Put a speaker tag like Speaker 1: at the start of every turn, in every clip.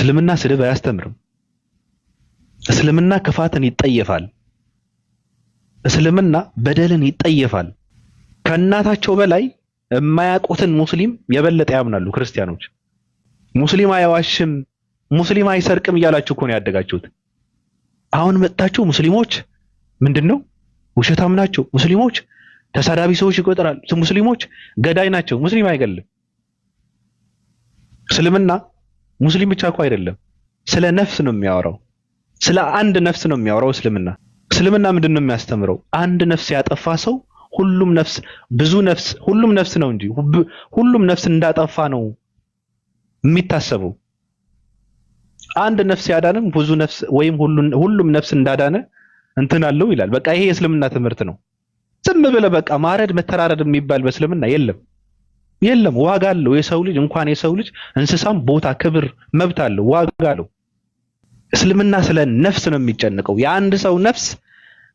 Speaker 1: እስልምና ስድብ አያስተምርም። እስልምና ክፋትን ይጠየፋል። እስልምና በደልን ይጠየፋል። ከእናታቸው በላይ የማያውቁትን ሙስሊም የበለጠ ያምናሉ ክርስቲያኖች። ሙስሊም አይዋሽም፣ ሙስሊም አይሰርቅም እያላችሁ እኮ ነው ያደጋችሁት። አሁን መጣችሁ ሙስሊሞች ምንድነው ውሸታም ናቸው፣ ሙስሊሞች ተሳዳቢ ሰዎች ይቆጥራል፣ ሙስሊሞች ገዳይ ናቸው። ሙስሊም አይገልም። እስልምና ሙስሊም ብቻ እኮ አይደለም፣ ስለ ነፍስ ነው የሚያወራው። ስለ አንድ ነፍስ ነው የሚያወራው እስልምና። እስልምና ምንድነው የሚያስተምረው? አንድ ነፍስ ያጠፋ ሰው ሁሉም ነፍስ ብዙ ነፍስ ሁሉም ነፍስ ነው እንጂ ሁሉም ነፍስ እንዳጠፋ ነው የሚታሰበው። አንድ ነፍስ ያዳንም ብዙ ነፍስ ወይም ሁሉም ነፍስ እንዳዳነ እንትን አለው ይላል። በቃ ይሄ የእስልምና ትምህርት ነው። ዝም ብለህ በቃ ማረድ መተራረድ የሚባል በእስልምና የለም። የለም፣ ዋጋ አለው። የሰው ልጅ እንኳን የሰው ልጅ እንስሳም ቦታ፣ ክብር፣ መብት አለው፣ ዋጋ አለው። እስልምና ስለ ነፍስ ነው የሚጨንቀው። የአንድ ሰው ነፍስ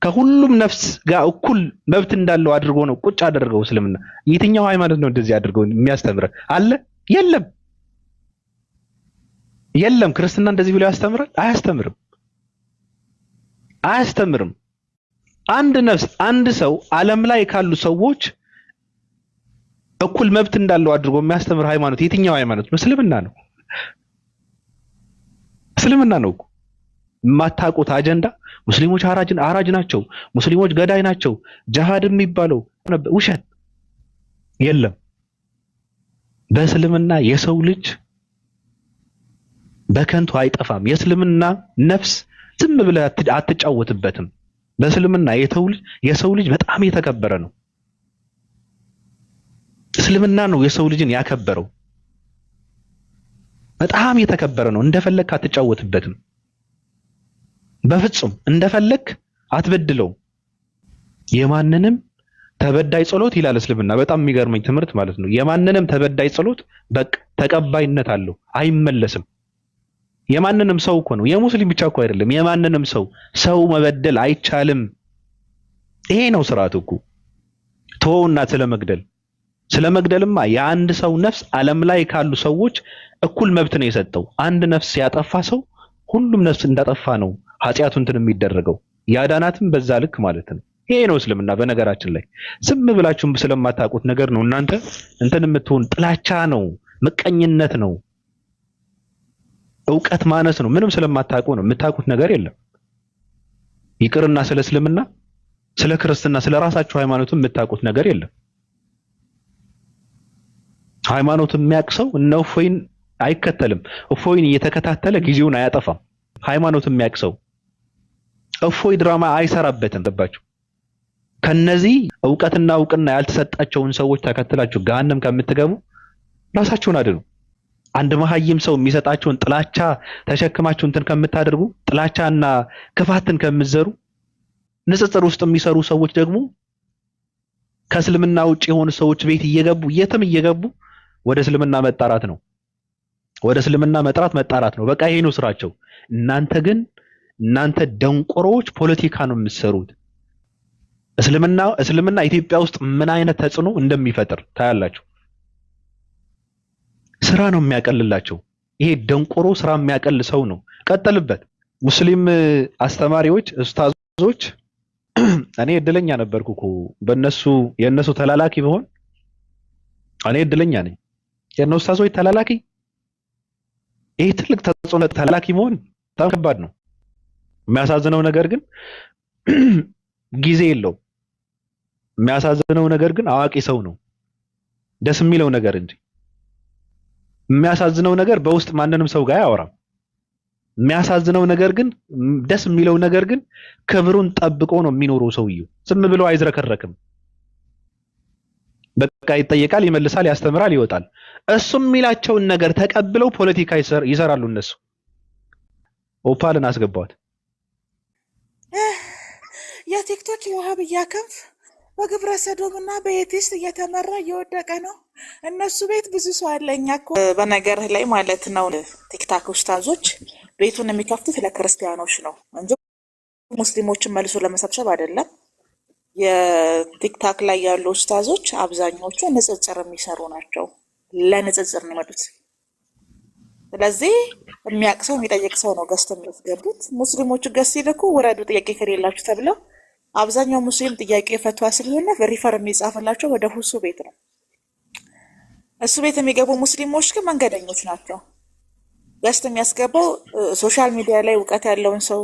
Speaker 1: ከሁሉም ነፍስ ጋር እኩል መብት እንዳለው አድርጎ ነው ቁጭ አደረገው እስልምና። የትኛው ሃይማኖት ነው እንደዚህ አድርገው የሚያስተምረን? አለ? የለም፣ የለም። ክርስትና እንደዚህ ብሎ ያስተምራል? አያስተምርም፣ አያስተምርም። አንድ ነፍስ አንድ ሰው ዓለም ላይ ካሉ ሰዎች እኩል መብት እንዳለው አድርጎ የሚያስተምር ሃይማኖት የትኛው ሃይማኖት? እስልምና ነው። እስልምና ነው እኮ። የማታውቁት አጀንዳ ሙስሊሞች አራጅ ናቸው፣ ሙስሊሞች ገዳይ ናቸው፣ ጂሃድ የሚባለው ውሸት። የለም። በእስልምና የሰው ልጅ በከንቱ አይጠፋም። የእስልምና ነፍስ ዝም ብለህ አትጫወትበትም። በእስልምና የሰው ልጅ በጣም የተከበረ ነው። እስልምና ነው የሰው ልጅን ያከበረው። በጣም የተከበረ ነው። እንደፈለክ አትጫወትበትም። በፍጹም እንደፈለክ አትበድለው። የማንንም ተበዳይ ጸሎት ይላል እስልምና። በጣም የሚገርመኝ ትምህርት ማለት ነው። የማንንም ተበዳይ ጸሎት በቃ ተቀባይነት አለው፣ አይመለስም። የማንንም ሰው እኮ ነው፣ የሙስሊም ብቻ እኮ አይደለም። የማንንም ሰው መበደል አይቻልም። ይሄ ነው ስርዓቱ እኮ። ተወውና ስለመግደልማ የአንድ ሰው ነፍስ ዓለም ላይ ካሉ ሰዎች እኩል መብት ነው የሰጠው። አንድ ነፍስ ያጠፋ ሰው ሁሉም ነፍስ እንዳጠፋ ነው ኃጢያቱ እንትን የሚደረገው። ያዳናትም በዛ ልክ ማለት ነው። ይሄ ነው እስልምና። በነገራችን ላይ ዝም ብላችሁም ስለማታውቁት ነገር ነው እናንተ እንትን የምትሆን። ጥላቻ ነው፣ ምቀኝነት ነው፣ እውቀት ማነስ ነው። ምንም ስለማታውቁ ነው። የምታውቁት ነገር የለም። ይቅርና ስለ እስልምና፣ ስለ ክርስትና፣ ስለ ራሳችሁ ሃይማኖት የምታውቁት ነገር የለም። ሃይማኖት የሚያውቅ ሰው እነ እፎይን አይከተልም። እፎይን እየተከታተለ ጊዜውን አያጠፋም። ሃይማኖት የሚያውቅ ሰው እፎይ ድራማ አይሰራበትም። ገባችሁ? ከነዚህ እውቀትና እውቅና ያልተሰጣቸውን ሰዎች ተከትላችሁ ገሃነም ከምትገቡ ራሳችሁን አድኑ። አንድ መሀይም ሰው የሚሰጣችሁን ጥላቻ ተሸክማችሁ እንትን ከምታደርጉ፣ ጥላቻና ክፋትን ከምትዘሩ፣ ንጽጽር ውስጥ የሚሰሩ ሰዎች ደግሞ ከእስልምና ውጭ የሆኑ ሰዎች ቤት እየገቡ የትም እየገቡ ወደ እስልምና መጣራት ነው። ወደ እስልምና መጣራት ነው። በቃ ይሄ ነው ስራቸው። እናንተ ደንቆሮዎች ፖለቲካ ነው የምትሰሩት። እስልምና ኢትዮጵያ ውስጥ ምን አይነት ተጽዕኖ እንደሚፈጥር ታያላችሁ። ስራ ነው የሚያቀልላቸው። ይሄ ደንቆሮ ስራ የሚያቀል ሰው ነው። ቀጥልበት። ሙስሊም አስተማሪዎች፣ ኡስታዞች እኔ እድለኛ ነበርኩ እኮ የነሱ ተላላኪ ብሆን እኔ እድለኛ ነኝ። የነሱ ኡስታዞች ተላላኪ፣ ይሄ ትልቅ ተጽዕኖ ተላላኪ መሆን በጣም ከባድ ነው። የሚያሳዝነው ነገር ግን ጊዜ የለውም። የሚያሳዝነው ነገር ግን አዋቂ ሰው ነው። ደስ የሚለው ነገር እንጂ የሚያሳዝነው ነገር በውስጥ ማንንም ሰው ጋር አያወራም። የሚያሳዝነው ነገር ግን ደስ የሚለው ነገር ግን ክብሩን ጠብቆ ነው የሚኖረው ሰውየው። ዝም ብሎ አይዝረከረክም። በቃ ይጠየቃል፣ ይመልሳል፣ ያስተምራል፣ ይወጣል። እሱ የሚላቸውን ነገር ተቀብለው ፖለቲካ ይሰራሉ እነሱ። ኦፓልን አስገባዋት።
Speaker 2: የቲክቶክ የዋሃብያ ክንፍ በግብረ ሰዶምና በኤቲስት እየተመራ እየወደቀ ነው። እነሱ ቤት ብዙ ሰው አለ። እኛ እኮ በነገር ላይ ማለት ነው ቲክታክ ኡስታዞች ቤቱን የሚከፍቱት ለክርስቲያኖች ነው እንጂ ሙስሊሞችን መልሶ ለመሰብሰብ አይደለም። የቲክታክ ላይ ያሉ ኡስታዞች አብዛኞቹ ንጽጽር የሚሰሩ ናቸው። ለንጽጽር ነው የመጡት። ስለዚህ የሚያውቅ ሰው የሚጠይቅ ሰው ነው ገዝት የሚያስገቡት። ሙስሊሞቹ ገዝት ሲልኩ ውረዱ ጥያቄ ከሌላችሁ ተብለው አብዛኛው ሙስሊም ጥያቄ ፈቷ ስለሆነ ሪፈር የሚጻፍላቸው ወደ ሁሱ ቤት ነው። እሱ ቤት የሚገቡ ሙስሊሞች ግን መንገደኞች ናቸው። ገዝት የሚያስገባው ሶሻል ሚዲያ ላይ እውቀት ያለውን ሰው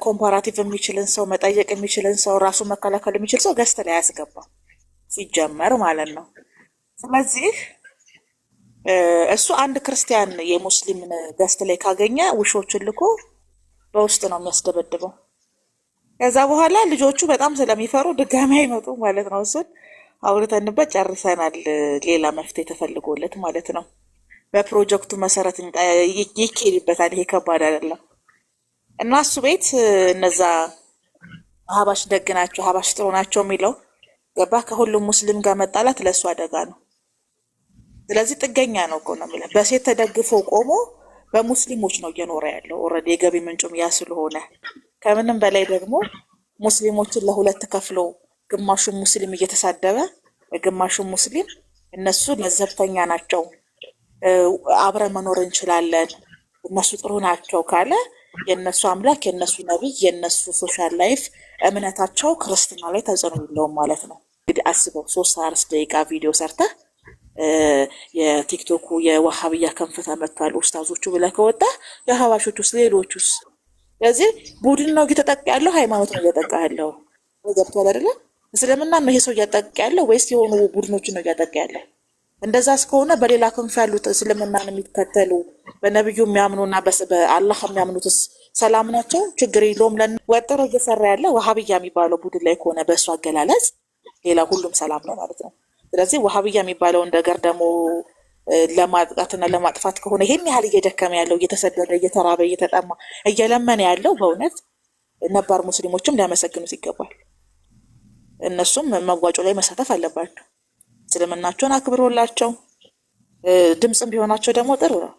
Speaker 2: ኮምፓራቲቭ የሚችልን ሰው መጠየቅ የሚችልን ሰው ራሱ መከላከል የሚችል ሰው ገዝት ላይ ያስገባ ሲጀመር ማለት ነው። ስለዚህ እሱ አንድ ክርስቲያን የሙስሊምን ገዝት ላይ ካገኘ ውሾችን ልኮ በውስጥ ነው የሚያስደበድበው። ከዛ በኋላ ልጆቹ በጣም ስለሚፈሩ ድጋሚ አይመጡ ማለት ነው። እሱን አውርተንበት ጨርሰናል። ሌላ መፍትሄ ተፈልጎለት ማለት ነው። በፕሮጀክቱ መሰረት ይኬድበታል። ይሄ ከባድ አይደለም። እና እሱ ቤት እነዛ ሀባሽ ደግ ናቸው፣ ሀባሽ ጥሩ ናቸው የሚለው ገባ። ከሁሉም ሙስሊም ጋር መጣላት ለእሱ አደጋ ነው። ስለዚህ ጥገኛ ነው እኮ ነው የሚለው። በሴት ተደግፎ ቆሞ በሙስሊሞች ነው እየኖረ ያለው። ኦልሬዲ የገቢ ምንጩም ያ ስለሆነ ከምንም በላይ ደግሞ ሙስሊሞችን ለሁለት ከፍሎ ግማሹን ሙስሊም እየተሳደበ ግማሹን ሙስሊም እነሱ ለዘብተኛ ናቸው፣ አብረ መኖር እንችላለን፣ እነሱ ጥሩ ናቸው ካለ የእነሱ አምላክ የእነሱ ነቢይ የእነሱ ሶሻል ላይፍ እምነታቸው ክርስትና ላይ ተጽዕኖ የለውም ማለት ነው። እንግዲህ አስበው 3 ደቂቃ ቪዲዮ ሰርተ የቲክቶኩ የዋሃብያ ከንፈታ መጥቷል ኡስታዞቹ ብለህ ከወጣ የሀባሾች ውስጥ ሌሎቹስ? ስለዚህ ቡድን ነው እየተጠቃ ያለው፣ ሃይማኖት ነው እያጠቃ ያለው። ገብቷል አይደለ? እስልምና ነው ይሄ ሰው እያጠቃ ያለው ወይስ የሆኑ ቡድኖችን ነው እያጠቃ ያለው? እንደዛ እስከሆነ በሌላ ክንፍ ያሉት እስልምናን የሚከተሉ በነብዩ የሚያምኑና በአላህ የሚያምኑትስ ሰላም ናቸው? ችግር የለውም። ወጥሮ እየሰራ ያለ ዋሃብያ የሚባለው ቡድን ላይ ከሆነ በእሱ አገላለጽ ሌላ ሁሉም ሰላም ነው ማለት ነው። ስለዚህ ዋሃብያ የሚባለው ነገር ደግሞ ለማጥቃትና ለማጥፋት ከሆነ ይሄን ያህል እየደከመ ያለው እየተሰደደ እየተራበ እየተጠማ እየለመነ ያለው በእውነት ነባር ሙስሊሞችም ሊያመሰግኑት ይገባል። እነሱም መዋጮ ላይ መሳተፍ አለባቸው። እስልምናቸውን አክብሮላቸው ድምፅም ቢሆናቸው ደግሞ ጥሩ ነው።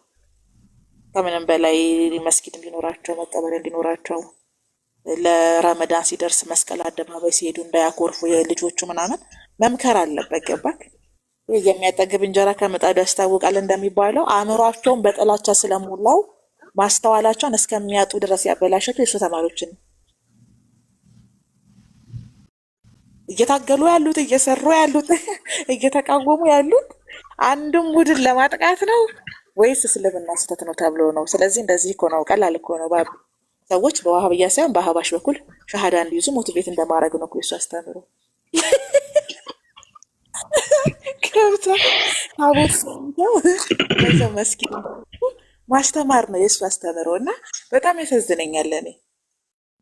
Speaker 2: ከምንም በላይ መስጊድ እንዲኖራቸው መቀበሪያ እንዲኖራቸው ለረመዳን ሲደርስ መስቀል አደባባይ ሲሄዱ እንዳያኮርፉ የልጆቹ ምናምን መምከር አለበት። ገባክ? የሚያጠግብ እንጀራ ከምጣዱ ያስታውቃል እንደሚባለው አእምሯቸውን በጥላቻ ስለሞላው ማስተዋላቸውን እስከሚያጡ ድረስ ያበላሸቱ የሱ ተማሪዎችን እየታገሉ ያሉት እየሰሩ ያሉት እየተቃወሙ ያሉት አንድም ቡድን ለማጥቃት ነው ወይስ እስልምና ስህተት ነው ተብሎ ነው? ስለዚህ እንደዚህ እኮ ነው፣ ቀላል እኮ ነው። ሰዎች በዋሃብያ ሳይሆን በአህባሽ በኩል ሻሃዳ እንዲይዙ ሞቲቬት እንደማድረግ ነው የሱ አስተምሮ። ከብታ ታቦት ሰው መስኪን ማስተማር ነው የሱ አስተምሮ እና በጣም ያሳዝነኛል። እኔ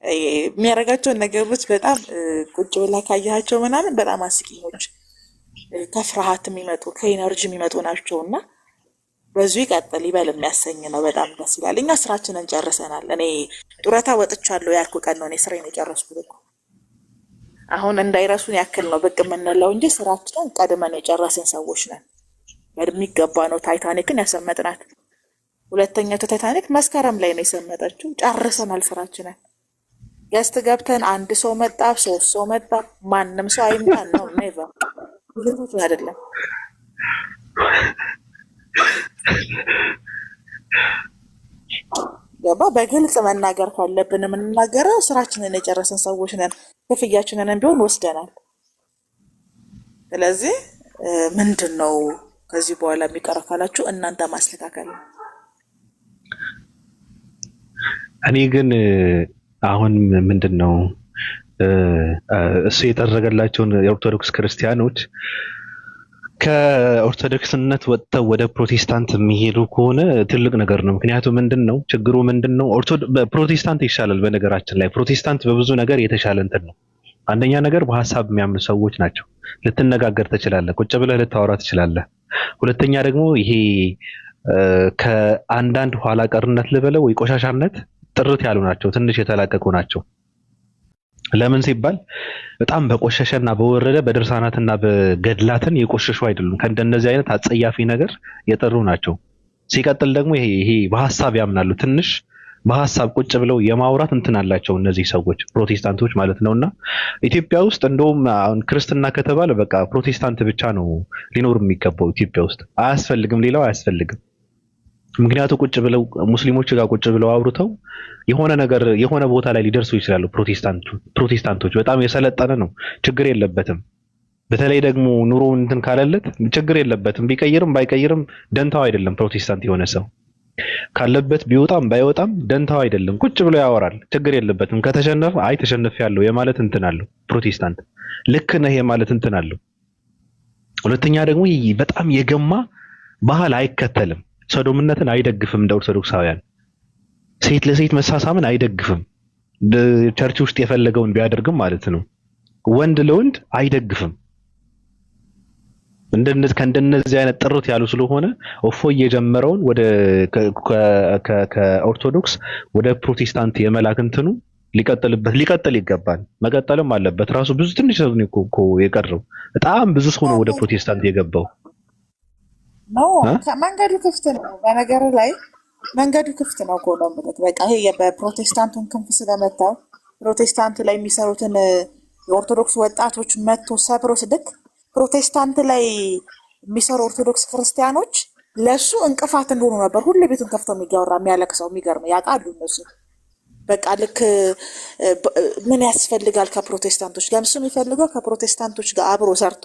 Speaker 2: የሚያደርጋቸውን ነገሮች በጣም ቁጭ ብላ ካያቸው ምናምን በጣም አስቂኞች ከፍርሃት የሚመጡ ከኢነርጂ የሚመጡ ናቸው እና በዙ ይቀጥል ይበል የሚያሰኝ ነው። በጣም ደስ ይላል። እኛ ስራችንን ጨርሰናል። እኔ ጡረታ ወጥቻለሁ ያልኩ ቀን ነው እኔ ስራዬን የጨረስኩት እኮ። አሁን እንዳይረሱን ያክል ነው ብቅ የምንለው እንጂ ስራችንን ቀድመን የጨረስን ሰዎች ነን። በሚገባ ነው ታይታኒክን ያሰመጥናት። ሁለተኛው ታይታኒክ መስከረም ላይ ነው የሰመጠችው። ጨርሰናል ስራችንን። ገስት ገብተን አንድ ሰው መጣ 3 ሰው መጣ ማንም ሰው አይምጣን ነው ኔቨር ብዙ አይደለም። ገባ? በግልጽ መናገር ካለብን የምንናገረው ስራችንን የጨረስን ሰዎች ነን። ክፍያችንን ቢሆን ወስደናል። ስለዚህ ምንድን ነው ከዚህ በኋላ የሚቀረው ካላችሁ እናንተ ማስተካከል ነው።
Speaker 1: እኔ ግን አሁን ምንድን ነው እሱ የጠረገላቸውን የኦርቶዶክስ ክርስቲያኖች ከኦርቶዶክስነት ወጥተው ወደ ፕሮቴስታንት የሚሄዱ ከሆነ ትልቅ ነገር ነው። ምክንያቱም ምንድን ነው ችግሩ? ምንድን ነው ፕሮቴስታንት ይሻላል። በነገራችን ላይ ፕሮቴስታንት በብዙ ነገር የተሻለ እንትን ነው። አንደኛ ነገር በሀሳብ የሚያምኑ ሰዎች ናቸው። ልትነጋገር ትችላለህ፣ ቁጭ ብለህ ልታወራ ትችላለህ። ሁለተኛ ደግሞ ይሄ ከአንዳንድ ኋላ ቀርነት ልበለው ወይ ቆሻሻነት ጥርት ያሉ ናቸው፣ ትንሽ የተላቀቁ ናቸው። ለምን ሲባል በጣም በቆሸሸና በወረደ በድርሳናትና በገድላትን የቆሸሹ አይደሉም። ከእንደነዚህ አይነት አጸያፊ ነገር የጠሩ ናቸው። ሲቀጥል ደግሞ ይሄ በሀሳብ ያምናሉ። ትንሽ በሀሳብ ቁጭ ብለው የማውራት እንትን አላቸው እነዚህ ሰዎች ፕሮቴስታንቶች ማለት ነውና ኢትዮጵያ ውስጥ እንደውም አሁን ክርስትና ከተባለ በቃ ፕሮቴስታንት ብቻ ነው ሊኖር የሚገባው ኢትዮጵያ ውስጥ። አያስፈልግም፣ ሌላው አያስፈልግም። ምክንያቱ ቁጭ ብለው ሙስሊሞች ጋር ቁጭ ብለው አውርተው የሆነ ነገር የሆነ ቦታ ላይ ሊደርሱ ይችላሉ። ፕሮቴስታንቶች በጣም የሰለጠነ ነው፣ ችግር የለበትም። በተለይ ደግሞ ኑሮ እንትን ካለለት ችግር የለበትም። ቢቀይርም ባይቀይርም ደንታው አይደለም። ፕሮቴስታንት የሆነ ሰው ካለበት ቢወጣም ባይወጣም ደንታው አይደለም። ቁጭ ብሎ ያወራል፣ ችግር የለበትም። ከተሸነፈ አይ ተሸንፌያለሁ የማለት እንትን አለው። ፕሮቴስታንት ልክ ነህ የማለት እንትን አለው። ሁለተኛ ደግሞ በጣም የገማ ባህል አይከተልም። ሰዶምነትን አይደግፍም። እንደ ኦርቶዶክሳውያን ሴት ለሴት መሳሳምን አይደግፍም። ቸርች ውስጥ የፈለገውን ቢያደርግም ማለት ነው። ወንድ ለወንድ አይደግፍም። ከእንደነዚህ አይነት ጥርት ያሉ ስለሆነ እፎይ የጀመረውን ወደ ከኦርቶዶክስ ወደ ፕሮቴስታንት የመላክ እንትኑ ሊቀጥል ይገባል። መቀጠልም አለበት። ራሱ ብዙ ትንሽ ሰው ነው እኮ የቀረው። በጣም ብዙ ሰው ነው ወደ ፕሮቴስታንት የገባው።
Speaker 2: መንገዱ ክፍት ነው። በነገር ላይ መንገዱ ክፍት ነው እኮ ነው ማለት በቃ ይሄ በፕሮቴስታንቱን ክንፍ ስለመታው ፕሮቴስታንት ላይ የሚሰሩትን የኦርቶዶክስ ወጣቶች መጥቶ ሰብሮ ስድክ ፕሮቴስታንት ላይ የሚሰሩ ኦርቶዶክስ ክርስቲያኖች ለሱ እንቅፋት እንደሆኑ ነበር ሁሉ ቤቱን ከፍተው የሚያወራ የሚያለቅሰው። የሚገርም ያውቃሉ እነሱ በቃ ልክ ምን ያስፈልጋል ከፕሮቴስታንቶች ጋር እሱ የሚፈልገው ከፕሮቴስታንቶች ጋር አብሮ ሰርቶ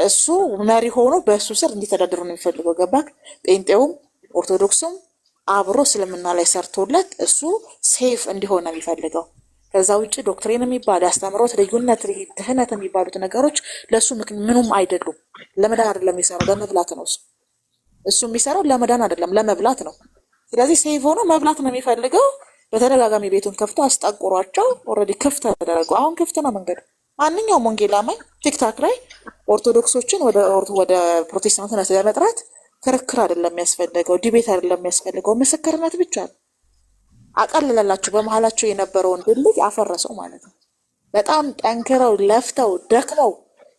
Speaker 2: እሱ መሪ ሆኖ በእሱ ስር እንዲተዳደሩ ነው የሚፈልገው። ገባክ? ጴንጤውም ኦርቶዶክሱም አብሮ እስልምና ላይ ሰርቶለት እሱ ሴፍ እንዲሆን ነው የሚፈልገው። ከዛ ውጭ ዶክትሪን የሚባል ያስተምሮት ልዩነት፣ ድህነት የሚባሉት ነገሮች ለሱ ምንም አይደሉም። ለመዳን አይደለም የሚሰራው፣ ለመብላት ነው። እሱ የሚሰራው ለመዳን አይደለም ለመብላት ነው። ስለዚህ ሴፍ ሆኖ መብላት ነው የሚፈልገው። በተደጋጋሚ ቤቱን ከፍቶ አስጠቁሯቸው ኦልሬዲ ክፍት ተደረጉ። አሁን ክፍት ነው መንገዱ። ማንኛውም ወንጌል አማኝ ቲክታክ ላይ ኦርቶዶክሶችን ወደ ፕሮቴስታንትነት ለመጥራት ክርክር አይደለም የሚያስፈልገው፣ ዲቤት አይደለም የሚያስፈልገው፣ ምስክርነት ብቻ ነው። አቀለላላችሁ በመሀላቸው የነበረውን ድልድይ አፈረሰው ማለት ነው። በጣም ጠንክረው ለፍተው ደክመው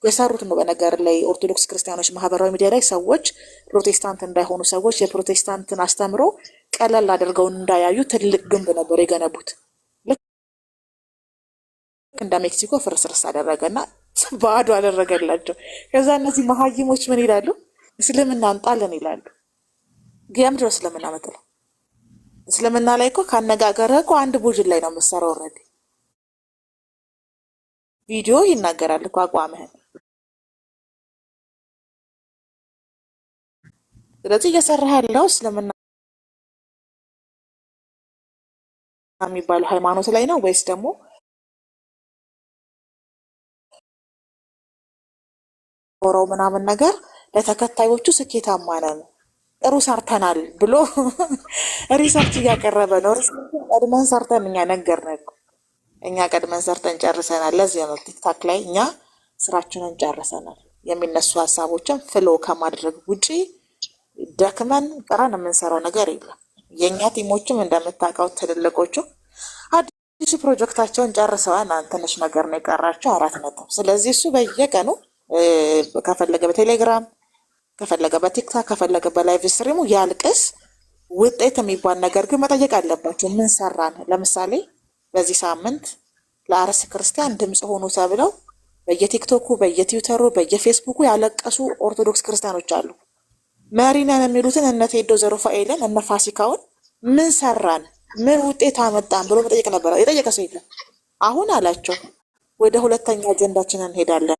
Speaker 2: የሰሩት ነው። በነገር ላይ ኦርቶዶክስ ክርስቲያኖች ማህበራዊ ሚዲያ ላይ ሰዎች ፕሮቴስታንት እንዳይሆኑ ሰዎች የፕሮቴስታንትን አስተምሮ ቀለል አድርገው እንዳያዩ ትልቅ ግንብ ነበር የገነቡት። እንደ ሜክሲኮ ፍርስርስ አደረገና ባዶ አደረገላቸው። ከዛ እነዚህ መሀይሞች ምን ይላሉ? እስልምና እንጣለን ይላሉ። ግያምድሮ እስልምና መጥለው እስልምና ላይ እኮ ካነጋገረ እኮ አንድ ቡድን ላይ ነው የምትሰራው። ኦልሬዲ ቪዲዮ ይናገራል እኮ አቋምህን። ስለዚህ እየሰራህ ያለው እስልምና የሚባለው ሃይማኖት ላይ ነው ወይስ ደግሞ ኖረው ምናምን ነገር ለተከታዮቹ ስኬታማ ነን ጥሩ ሰርተናል ብሎ ሪሰርች እያቀረበ ነው። ቀድመን ሰርተን እኛ ነገርነን፣ እኛ ቀድመን ሰርተን ጨርሰናል። ለዚህ ነው ቲክታክ ላይ እኛ ስራችንን ጨርሰናል። የሚነሱ ሀሳቦችን ፍሎ ከማድረግ ውጪ ደክመን ቀረን የምንሰራው ነገር የለም። የእኛ ቲሞችም እንደምታውቀው ትልልቆቹ አዲሱ ፕሮጀክታቸውን ጨርሰዋል። ትንሽ ነገር ነው የቀራቸው 4 ነጥብ። ስለዚህ እሱ በየቀኑ ከፈለገ በቴሌግራም ከፈለገ በቲክታክ ከፈለገ በላይቭ ስትሪሙ ያልቅስ። ውጤት የሚባል ነገር ግን መጠየቅ አለባቸው። ምን ሰራን? ለምሳሌ በዚህ ሳምንት ለአርሲ ክርስቲያን ድምፅ ሆኑ ተብለው በየቲክቶኩ በየትዊተሩ በየፌስቡኩ ያለቀሱ ኦርቶዶክስ ክርስቲያኖች አሉ። መሪ ነን የሚሉትን እነ ቴዶ ዘሩፋኤልን እነ ፋሲካውን ምን ሰራን ምን ውጤት አመጣን ብሎ መጠየቅ ነበረ። የጠየቀ ሰው የለም። አሁን አላቸው ወደ ሁለተኛ አጀንዳችን እንሄዳለን፣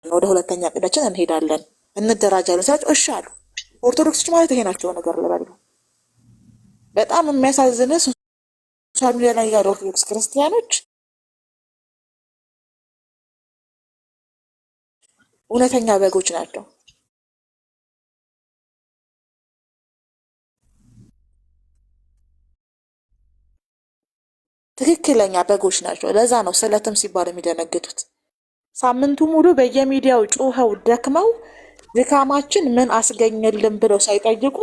Speaker 2: ወደ ሁለተኛ እቅዳችን እንሄዳለን፣ እንደራጃለን ሲላቸው እሺ አሉ። ኦርቶዶክሶች ማለት ይሄ ናቸው። ነገር ለባሉ በጣም የሚያሳዝን ሶሻል ሚዲያ ላይ ያሉ ኦርቶዶክስ ክርስቲያኖች እውነተኛ በጎች ናቸው። ትክክለኛ በጎች ናቸው። ለዛ ነው ስለትም ሲባል የሚደነግጡት። ሳምንቱ ሙሉ በየሚዲያው ጮኸው ደክመው ድካማችን ምን አስገኘልን ብለው ሳይጠይቁ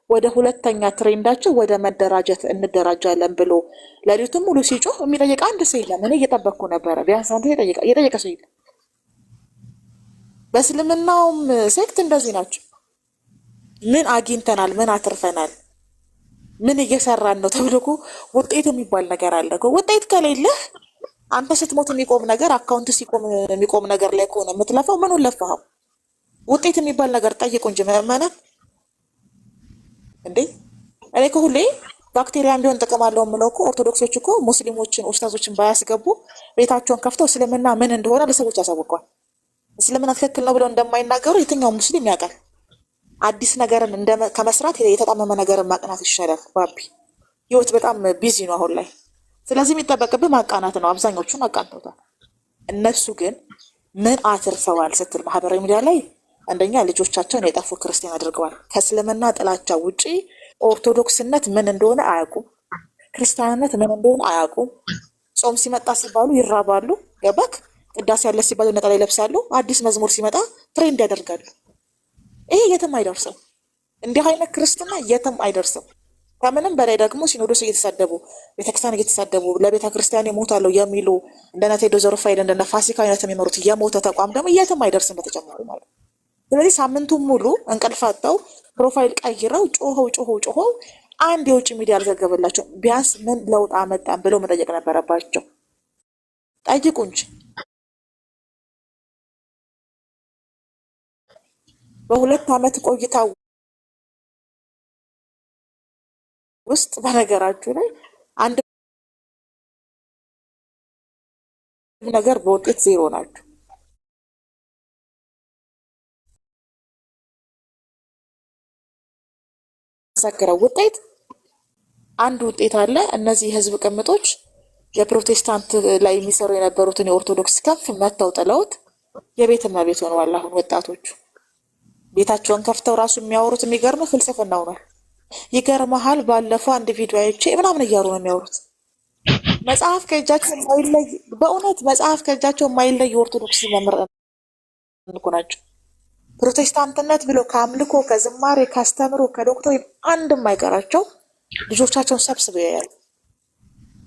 Speaker 2: ወደ ሁለተኛ ትሬንዳቸው ወደ መደራጀት እንደራጃለን ብሎ ለሊቱም ሙሉ ሲጮህ የሚጠይቅ አንድ ሰው የለም። እኔ እየጠበቅኩ ነበረ። ቢያንስ አንድ የጠየቀ ሰው የለም። በእስልምናውም ሴክት እንደዚህ ናቸው። ምን አግኝተናል፣ ምን አትርፈናል፣ ምን እየሰራን ነው ተብሎ እኮ ውጤት የሚባል ነገር አለ እኮ። ውጤት ከሌለህ አንተ ስትሞት የሚቆም ነገር አካውንት ሲቆም የሚቆም ነገር ላይ ከሆነ የምትለፋው ምኑን ለፋኸው? ውጤት የሚባል ነገር ጠይቁ እንጂ ምዕመናን። እንዴ? እኔ እኮ ሁሌ ባክቴሪያን ቢሆን ጥቅም አለው የምለው እኮ ኦርቶዶክሶች እኮ ሙስሊሞችን ኡስታዞችን ባያስገቡ ቤታቸውን ከፍተው እስልምና ምን እንደሆነ ለሰዎች ያሳውቀዋል። እስልምና ትክክል ነው ብለው እንደማይናገሩ የትኛው ሙስሊም ያውቃል። አዲስ ነገርን ከመስራት የተጣመመ ነገርን ማቅናት ይሻላል። ባቢ ህይወት በጣም ቢዚ ነው አሁን ላይ። ስለዚህ የሚጠበቅብህ ማቃናት ነው። አብዛኞቹን አቃንተውታል። እነሱ ግን ምን አትርፈዋል ስትል ማህበራዊ ሚዲያ ላይ አንደኛ ልጆቻቸውን የጠፉ ክርስቲያን አድርገዋል። ከእስልምና ጥላቻ ውጪ ኦርቶዶክስነት ምን እንደሆነ አያውቁም። ክርስቲያንነት ምን እንደሆነ አያውቁም። ጾም ሲመጣ ሲባሉ ይራባሉ። ገባክ? ቅዳሴ ያለ ሲባሉ ነጠላ ይለብሳሉ። አዲስ መዝሙር ሲመጣ ትሬንድ ያደርጋሉ። ይሄ የትም አይደርስም። እንዲህ አይነት ክርስትና የትም አይደርስም። ከምንም በላይ ደግሞ ሲኖዶስ እየተሳደቡ ቤተክርስቲያን እየተሳደቡ ለቤተ ክርስቲያን ይሞታሉ የሚሉ እንደነ ቴዶ ዘሩፋይል እንደነ ፋሲካ አይነት የሚኖሩት የሞተ ተቋም ደግሞ የትም አይደርስም። በተጨማሪ ማለት ነው። ስለዚህ ሳምንቱን ሙሉ እንቅልፍ አጥተው ፕሮፋይል ቀይረው ጮኸው አንድ የውጭ ሚዲያ አልዘገበላቸው። ቢያንስ ምን ለውጥ አመጣን ብለው መጠየቅ ነበረባቸው። ጠይቁ እንጂ በሁለት ዓመት ቆይታ ውስጥ በነገራችሁ ላይ አንድ ነገር በውጤት ዜሮ ናቸው። ሰከረው ውጤት አንድ ውጤት አለ። እነዚህ የህዝብ ቅምጦች የፕሮቴስታንት ላይ የሚሰሩ የነበሩትን የኦርቶዶክስ ከፍ መተው ጥለውት የቤት እመቤት ሆነዋል። አሁን ወጣቶቹ ቤታቸውን ከፍተው ራሱ የሚያወሩት የሚገርም ፍልስፍና ሆኗል። ይገርመሃል፣ ባለፈው አንድ ቪዲዮ አይቼ ምናምን እያሉ ነው የሚያወሩት። መጽሐፍ ከእጃቸው የማይለይ በእውነት መጽሐፍ ከእጃቸው የማይለይ ኦርቶዶክስ መምህራን እኮ ናቸው። ፕሮቴስታንትነት ብሎ ከአምልኮ ከዝማሬ ካስተምሮ ከዶክትሪን አንድም አይቀራቸው ልጆቻቸውን ሰብስበው ያያሉ።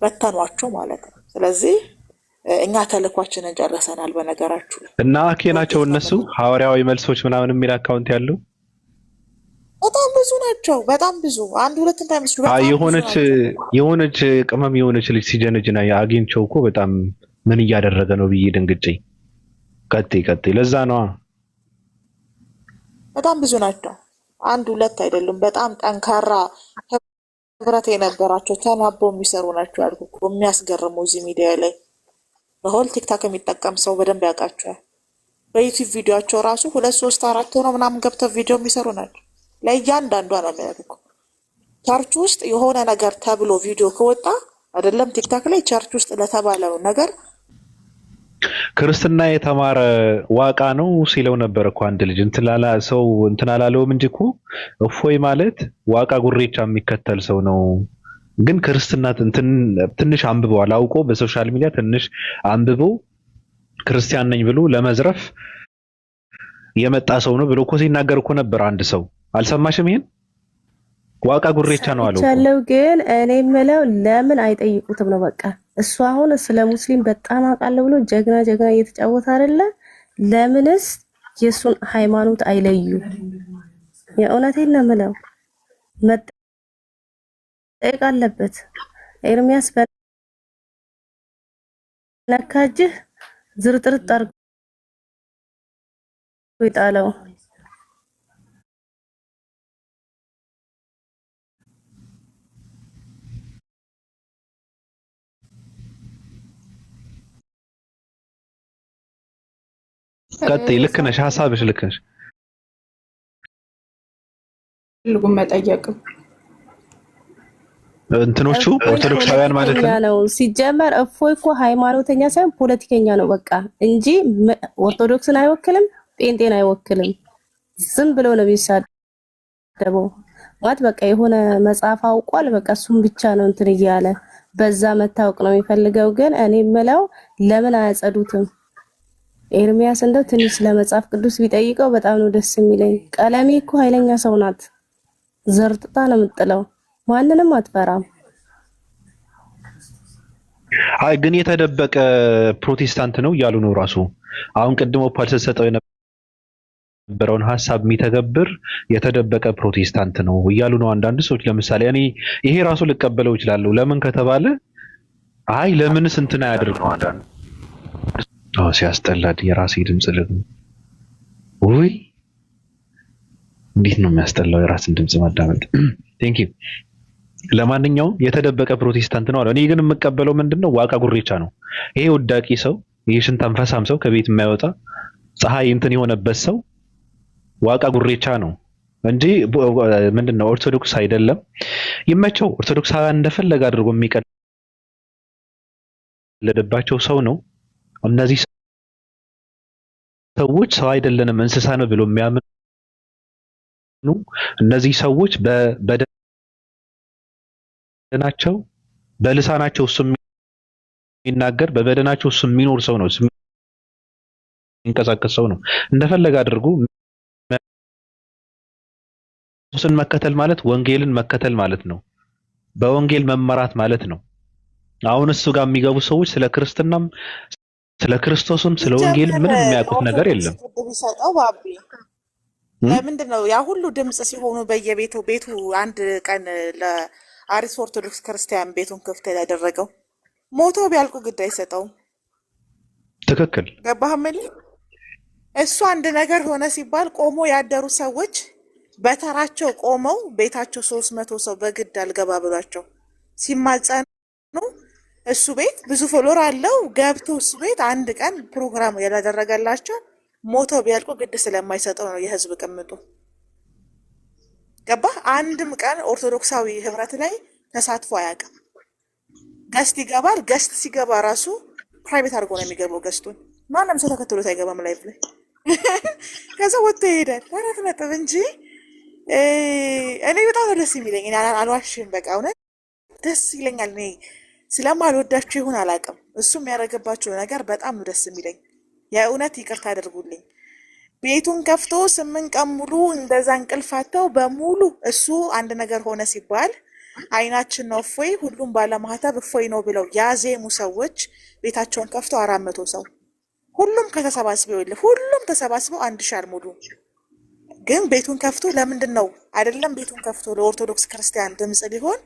Speaker 2: በተኗቸው ማለት ነው። ስለዚህ እኛ ተልኳችንን ጨርሰናል። በነገራችሁ
Speaker 1: እና አኬ ናቸው እነሱ ሐዋርያዊ መልሶች ምናምን የሚል አካውንት ያለው
Speaker 2: በጣም ብዙ ናቸው። በጣም ብዙ አንድ ሁለት እንዳይመስሉ።
Speaker 1: የሆነች ቅመም የሆነች ልጅ ሲጀነጅና አግኝቼው እኮ በጣም ምን እያደረገ ነው ብዬ ደንግጬ ቀጤ ለዛ ነዋ።
Speaker 2: በጣም ብዙ ናቸው። አንድ ሁለት አይደሉም። በጣም ጠንካራ ህብረት የነበራቸው ተናበው የሚሰሩ ናቸው ያልኩ። የሚያስገርሙ እዚህ ሚዲያ ላይ በሆል ቲክታክ የሚጠቀም ሰው በደንብ ያውቃቸዋል። በዩቲዩብ ቪዲዮቸው ራሱ 2 3 4 ሆነው ምናምን ገብተው ቪዲዮ የሚሰሩ ናቸው። ለእያንዳንዷ ነው የሚያደርጉ። ቸርች ውስጥ የሆነ ነገር ተብሎ ቪዲዮ ከወጣ አይደለም ቲክታክ ላይ ቸርች ውስጥ ለተባለው ነገር
Speaker 1: ክርስትና የተማረ ዋቃ ነው ሲለው ነበር እኮ አንድ ልጅ እንትላላ ሰው እንትናላለውም እንጂ እኮ እፎይ ማለት ዋቃ ጉሬቻ የሚከተል ሰው ነው። ግን ክርስትና ትንሽ አንብበዋል አውቆ በሶሻል ሚዲያ ትንሽ አንብቦ ክርስቲያን ነኝ ብሎ ለመዝረፍ የመጣ ሰው ነው ብሎ እኮ ሲናገር እኮ ነበር አንድ ሰው። አልሰማሽም? ይሄን ዋቃ ጉሬቻ ነው አለው
Speaker 3: ቻለው። ግን እኔ የምለው ለምን አይጠይቁትም ነው በቃ። እሱ አሁን ስለ ሙስሊም በጣም አውቃለሁ ብሎ ጀግና እየተጫወተ አይደለ? ለምንስ የሱን ሃይማኖት አይለዩ? የእውነቴን ነው የምለው መጠየቅ አለበት። ኤርሚያስ በነካጅህ ዝርጥርጥ አድርጎ ይጣለው።
Speaker 1: ቀጥይ። ልክ ነሽ፣ ሐሳብሽ ልክ ነሽ።
Speaker 4: ልጉም መጠየቅም
Speaker 1: እንትኖቹ ኦርቶዶክሳውያን ማለት
Speaker 3: ነው። ሲጀመር እፎይ እኮ ሃይማኖተኛ ሳይሆን ፖለቲከኛ ነው በቃ እንጂ ኦርቶዶክስን አይወክልም፣ ጴንጤን አይወክልም። ዝም ብሎ ነው የሚሳደበው ማለት በቃ የሆነ መጽሐፍ አውቋል። በቃ እሱም ብቻ ነው እንትን እያለ በዛ መታወቅ ነው የሚፈልገው። ግን እኔ የምለው ለምን አያጸዱትም? ኤርሚያስ እንደው ትንሽ ስለመጽሐፍ ቅዱስ ቢጠይቀው በጣም ነው ደስ የሚለኝ። ቀለሜ እኮ ኃይለኛ ሰው ናት። ዘርጥታ ነው የምጥለው። ማንንም አትፈራም።
Speaker 1: አይ ግን የተደበቀ ፕሮቴስታንት ነው እያሉ ነው ራሱ። አሁን ቅድሞ ፓል ሰጠው የነበረውን ሐሳብ የሚተገብር የተደበቀ ፕሮቴስታንት ነው እያሉ ነው አንዳንድ ሰዎች። ለምሳሌ እኔ ይሄ ራሱ ልቀበለው ይችላል። ለምን ከተባለ አይ ለምንስ እንትና ያደርገው አንዳንድ ሲያስጠላድ የራሴ ድምጽ ደግሞ ውይ እንዴት ነው የሚያስጠላው የራስን ድምጽ ማዳመጥ። ቴንክ ዩ። ለማንኛውም የተደበቀ ፕሮቴስታንት ነው አለ። እኔ ግን የምቀበለው ምንድነው ዋቃ ጉሬቻ ነው። ይሄ ውዳቂ ሰው፣ ይሄ ሽንታም ፈሳም ሰው፣ ከቤት የማይወጣ ፀሐይ እንትን የሆነበት ሰው ዋቃ ጉሬቻ ነው እንጂ ምንድነው ኦርቶዶክስ አይደለም። ይመቸው። ኦርቶዶክሳውያን እንደፈለገ አድርጎ የሚቀልድባቸው ሰው ነው። እነዚህ ሰዎች ሰው አይደለንም እንስሳ ነው ብሎ የሚያምኑ እነዚህ ሰዎች በበደናቸው በልሳናቸው እሱ የሚናገር በበደናቸው እሱ የሚኖር ሰው ነው፣ የሚንቀሳቀስ ሰው ነው። እንደፈለገ አድርጎ ኢየሱስን መከተል ማለት ወንጌልን መከተል ማለት ነው። በወንጌል መመራት ማለት ነው። አሁን እሱ ጋር የሚገቡ ሰዎች ስለ ክርስትናም ስለ ክርስቶስም ስለ ወንጌል ምንም የሚያውቁት ነገር የለም።
Speaker 2: ቢሰጠው ባቢ ለምንድን ነው ያ ሁሉ ድምጽ ሲሆኑ በየቤቱ አንድ ቀን ለአሪስ ኦርቶዶክስ ክርስቲያን ቤቱን ክፍት ያደረገው? ሞቶ ቢያልቁ ግድ አይሰጠውም።
Speaker 1: ትክክል።
Speaker 2: ገባህ? እሱ አንድ ነገር ሆነ ሲባል ቆሞ ያደሩ ሰዎች በተራቸው ቆመው ቤታቸው 300 ሰው በግድ አልገባ ብሏቸው ሲማጸኑ እሱ ቤት ብዙ ፎሎወር አለው ገብቶ እሱ ቤት አንድ ቀን ፕሮግራም ያላደረገላቸው ሞተው ቢያልቁ ግድ ስለማይሰጠው ነው የህዝብ ቅምጡ። ገባህ? አንድም ቀን ኦርቶዶክሳዊ ህብረት ላይ ተሳትፎ አያውቅም። ገስት ይገባል። ገስት ሲገባ ራሱ ፕራይቬት አድርጎ ነው የሚገባው። ገስቱን ማንም ሰው ተከትሎት አይገባም ላይፍ ላይ ከዛ ወጥቶ ይሄዳል። 4 ነጥብ እንጂ እኔ በጣም ነው ደስ የሚለኝ። እኔ አልዋሽም፣ በቃ እውነት ደስ ይለኛል። እኔ ስለማልወዳችሁ ይሁን አላውቅም፣ እሱ የሚያደርግባቸው ነገር በጣም ነው ደስ የሚለኝ። የእውነት ይቅርታ አድርጉልኝ። ቤቱን ከፍቶ 8 ቀን ሙሉ እንደዛ እንቅልፋተው በሙሉ እሱ አንድ ነገር ሆነ ሲባል አይናችን ነው እፎይ፣ ሁሉም ባለማህተብ እፎይ ነው ብለው ያዜሙ ሰዎች ቤታቸውን ከፍተው 400 ሰው ሁሉም ከተሰባስበው ሁሉም ተሰባስበው 1000 አልሞሉ። ግን ቤቱን ከፍቶ ለምንድን ነው አይደለም? ቤቱን ከፍቶ ለኦርቶዶክስ ክርስቲያን ድምጽ ሊሆን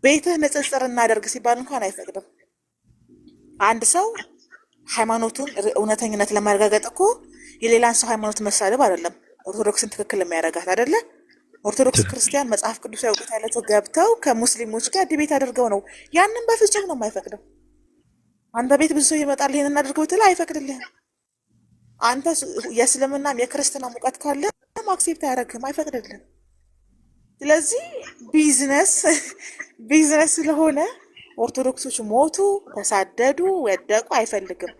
Speaker 2: ቤትህ ንጽጽር እናደርግ ሲባል እንኳን አይፈቅድም። አንድ ሰው ሃይማኖቱን እውነተኝነት ለማረጋገጥ እኮ የሌላን ሰው ሃይማኖት መሳደብ አይደለም ኦርቶዶክስን ትክክል የሚያደርጋት አይደለ? ኦርቶዶክስ ክርስቲያን መጽሐፍ ቅዱስ ያውቁት ያላቸው ገብተው ከሙስሊሞች ጋር ዲቤት አድርገው ነው። ያንን በፍጹም ነው የማይፈቅደው። አንተ ቤት ብዙ ሰው ይመጣል ይሄን እናድርገው ብትለው አይፈቅድልህም። አንተ የእስልምናም የክርስትና ሙቀት ካለ አክሴፕት አያደርግም፣ አይፈቅድልህም። ስለዚህ ቢዝነስ ስለሆነ ኦርቶዶክሶች ሞቱ፣ ተሳደዱ፣ ወደቁ አይፈልግም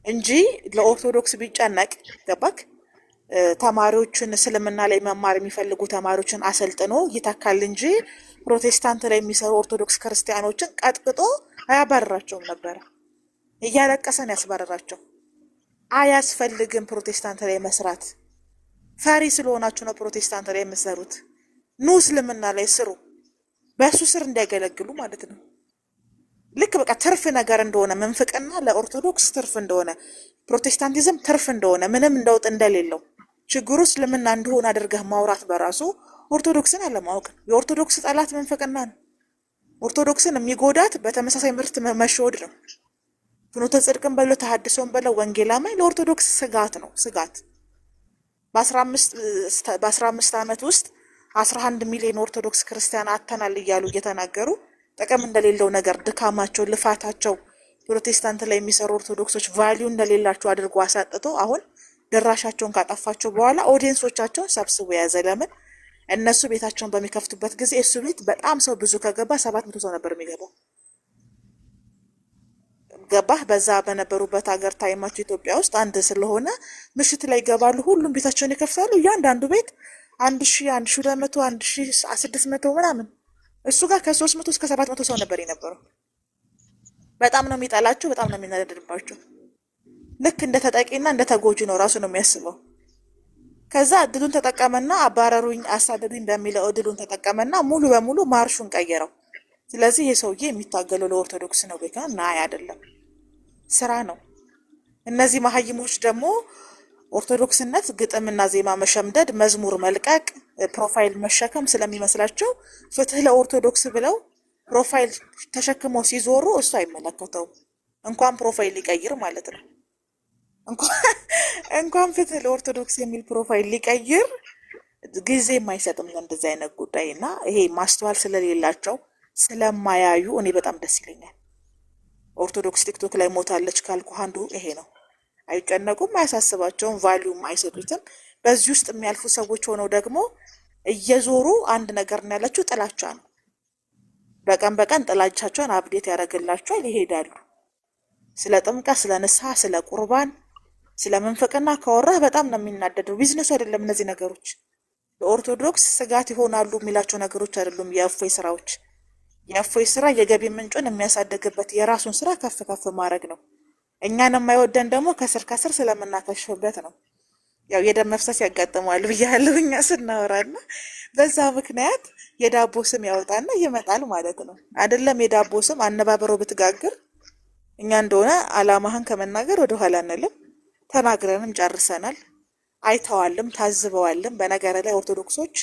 Speaker 2: እንጂ ለኦርቶዶክስ ቢጨነቅ ገባክ? ተማሪዎችን እስልምና ላይ መማር የሚፈልጉ ተማሪዎችን አሰልጥኖ ይተካል እንጂ ፕሮቴስታንት ላይ የሚሰሩ ኦርቶዶክስ ክርስቲያኖችን ቀጥቅጦ አያባረራቸውም ነበረ። እያለቀሰን ያስባረራቸው። አያስፈልግም ፕሮቴስታንት ላይ መስራት። ፈሪ ስለሆናችሁ ነው ፕሮቴስታንት ላይ የምትሰሩት። ኑ እስልምና ላይ ስሩ፣ በእሱ ስር እንዲያገለግሉ ማለት ነው። ልክ በቃ ትርፍ ነገር እንደሆነ ምንፍቅና ለኦርቶዶክስ ትርፍ እንደሆነ፣ ፕሮቴስታንቲዝም ትርፍ እንደሆነ፣ ምንም እንደውጥ እንደሌለው ችግሩ እስልምና እንደሆነ አድርገህ ማውራት በራሱ ኦርቶዶክስን አለማወቅ። የኦርቶዶክስ ጠላት ምንፍቅና ነው። ኦርቶዶክስን የሚጎዳት በተመሳሳይ ምርት መሸወድ ነው። ፍኖተ ጽድቅን በለው ተሐድሶን በለው ወንጌላማይ ለኦርቶዶክስ ስጋት ነው። ስጋት በ15 ዓመት ውስጥ 11 ሚሊዮን ኦርቶዶክስ ክርስቲያን አተናል እያሉ እየተናገሩ ጥቅም እንደሌለው ነገር ድካማቸው፣ ልፋታቸው ፕሮቴስታንት ላይ የሚሰሩ ኦርቶዶክሶች ቫልዩ እንደሌላቸው አድርጎ አሳጥቶ አሁን ድራሻቸውን ካጠፋቸው በኋላ ኦዲየንሶቻቸውን ሰብስቦ የያዘ። ለምን? እነሱ ቤታቸውን በሚከፍቱበት ጊዜ እሱ ቤት በጣም ሰው ብዙ ከገባ 700 ሰው ነበር የሚገባው። ገባህ? በዛ በነበሩበት ሀገር ታይማቸው ኢትዮጵያ ውስጥ አንድ ስለሆነ ምሽት ላይ ይገባሉ፣ ሁሉም ቤታቸውን ይከፍታሉ። እያንዳንዱ ቤት 1000፣ 1200፣ 1600 ምናምን። እሱ ጋር ከ300 እስከ 700 ሰው ነበር የነበረው። በጣም ነው የሚጠላቸው፣ በጣም ነው የሚናደድባቸው። ልክ እንደ ተጠቂና እንደ ተጎጂ ነው ራሱ ነው የሚያስበው። ከዛ እድሉን ተጠቀመና አባረሩኝ፣ አሳደዱኝ በሚለው እድሉን ተጠቀመና ሙሉ በሙሉ ማርሹን ቀየረው። ስለዚህ ይህ ሰውዬ የሚታገለው ለኦርቶዶክስ ነው ወይ? እና አይደለም፣ ስራ ነው። እነዚህ መሀይሞች ደግሞ ኦርቶዶክስነት ግጥምና ዜማ መሸምደድ፣ መዝሙር መልቀቅ፣ ፕሮፋይል መሸከም ስለሚመስላቸው ፍትህ ለኦርቶዶክስ ብለው ፕሮፋይል ተሸክመው ሲዞሩ እሱ አይመለከተውም። እንኳን ፕሮፋይል ሊቀይር ማለት ነው። እንኳን ፍትህ ለኦርቶዶክስ የሚል ፕሮፋይል ሊቀይር ጊዜ የማይሰጥም እንደዚህ አይነት ጉዳይ እና ይሄ ማስተዋል ስለሌላቸው ስለማያዩ እኔ በጣም ደስ ይለኛል። ኦርቶዶክስ ቲክቶክ ላይ ሞታለች ካልኩ አንዱ ይሄ ነው። አይጨነቁም፣ አያሳስባቸውም፣ ቫሊዩም አይሰጡትም። በዚህ ውስጥ የሚያልፉ ሰዎች ሆነው ደግሞ እየዞሩ አንድ ነገር ነው ያላችሁ፣ ጥላቻ ነው። በቀን በቀን ጥላቻቸውን አብዴት ያደርግላቸዋል፣ ይሄዳሉ። ስለ ጥምቀት፣ ስለ ንስሐ፣ ስለ ቁርባን፣ ስለ ምንፍቅና ካወራህ በጣም ነው የሚናደደው። ቢዝነሱ አይደለም እነዚህ ነገሮች። ለኦርቶዶክስ ስጋት ይሆናሉ የሚላቸው ነገሮች አይደሉም። የእፎይ ስራዎች የእፎይ ስራ የገቢ ምንጩን የሚያሳድግበት የራሱን ስራ ከፍ ከፍ ማድረግ ነው። እኛን የማይወደን ደግሞ ከስር ከስር ስለምናከሽፍበት ነው። ያው የደም መፍሰስ ያጋጥመዋል ብያለሁ እኛ ስናወራና በዛ ምክንያት የዳቦ ስም ያወጣና ይመጣል ማለት ነው። አይደለም የዳቦ ስም አነባበረው ብትጋግር እኛ እንደሆነ አላማህን ከመናገር ወደ ኋላ አንልም። ተናግረንም ጨርሰናል። አይተዋልም፣ ታዝበዋልም። በነገር ላይ ኦርቶዶክሶች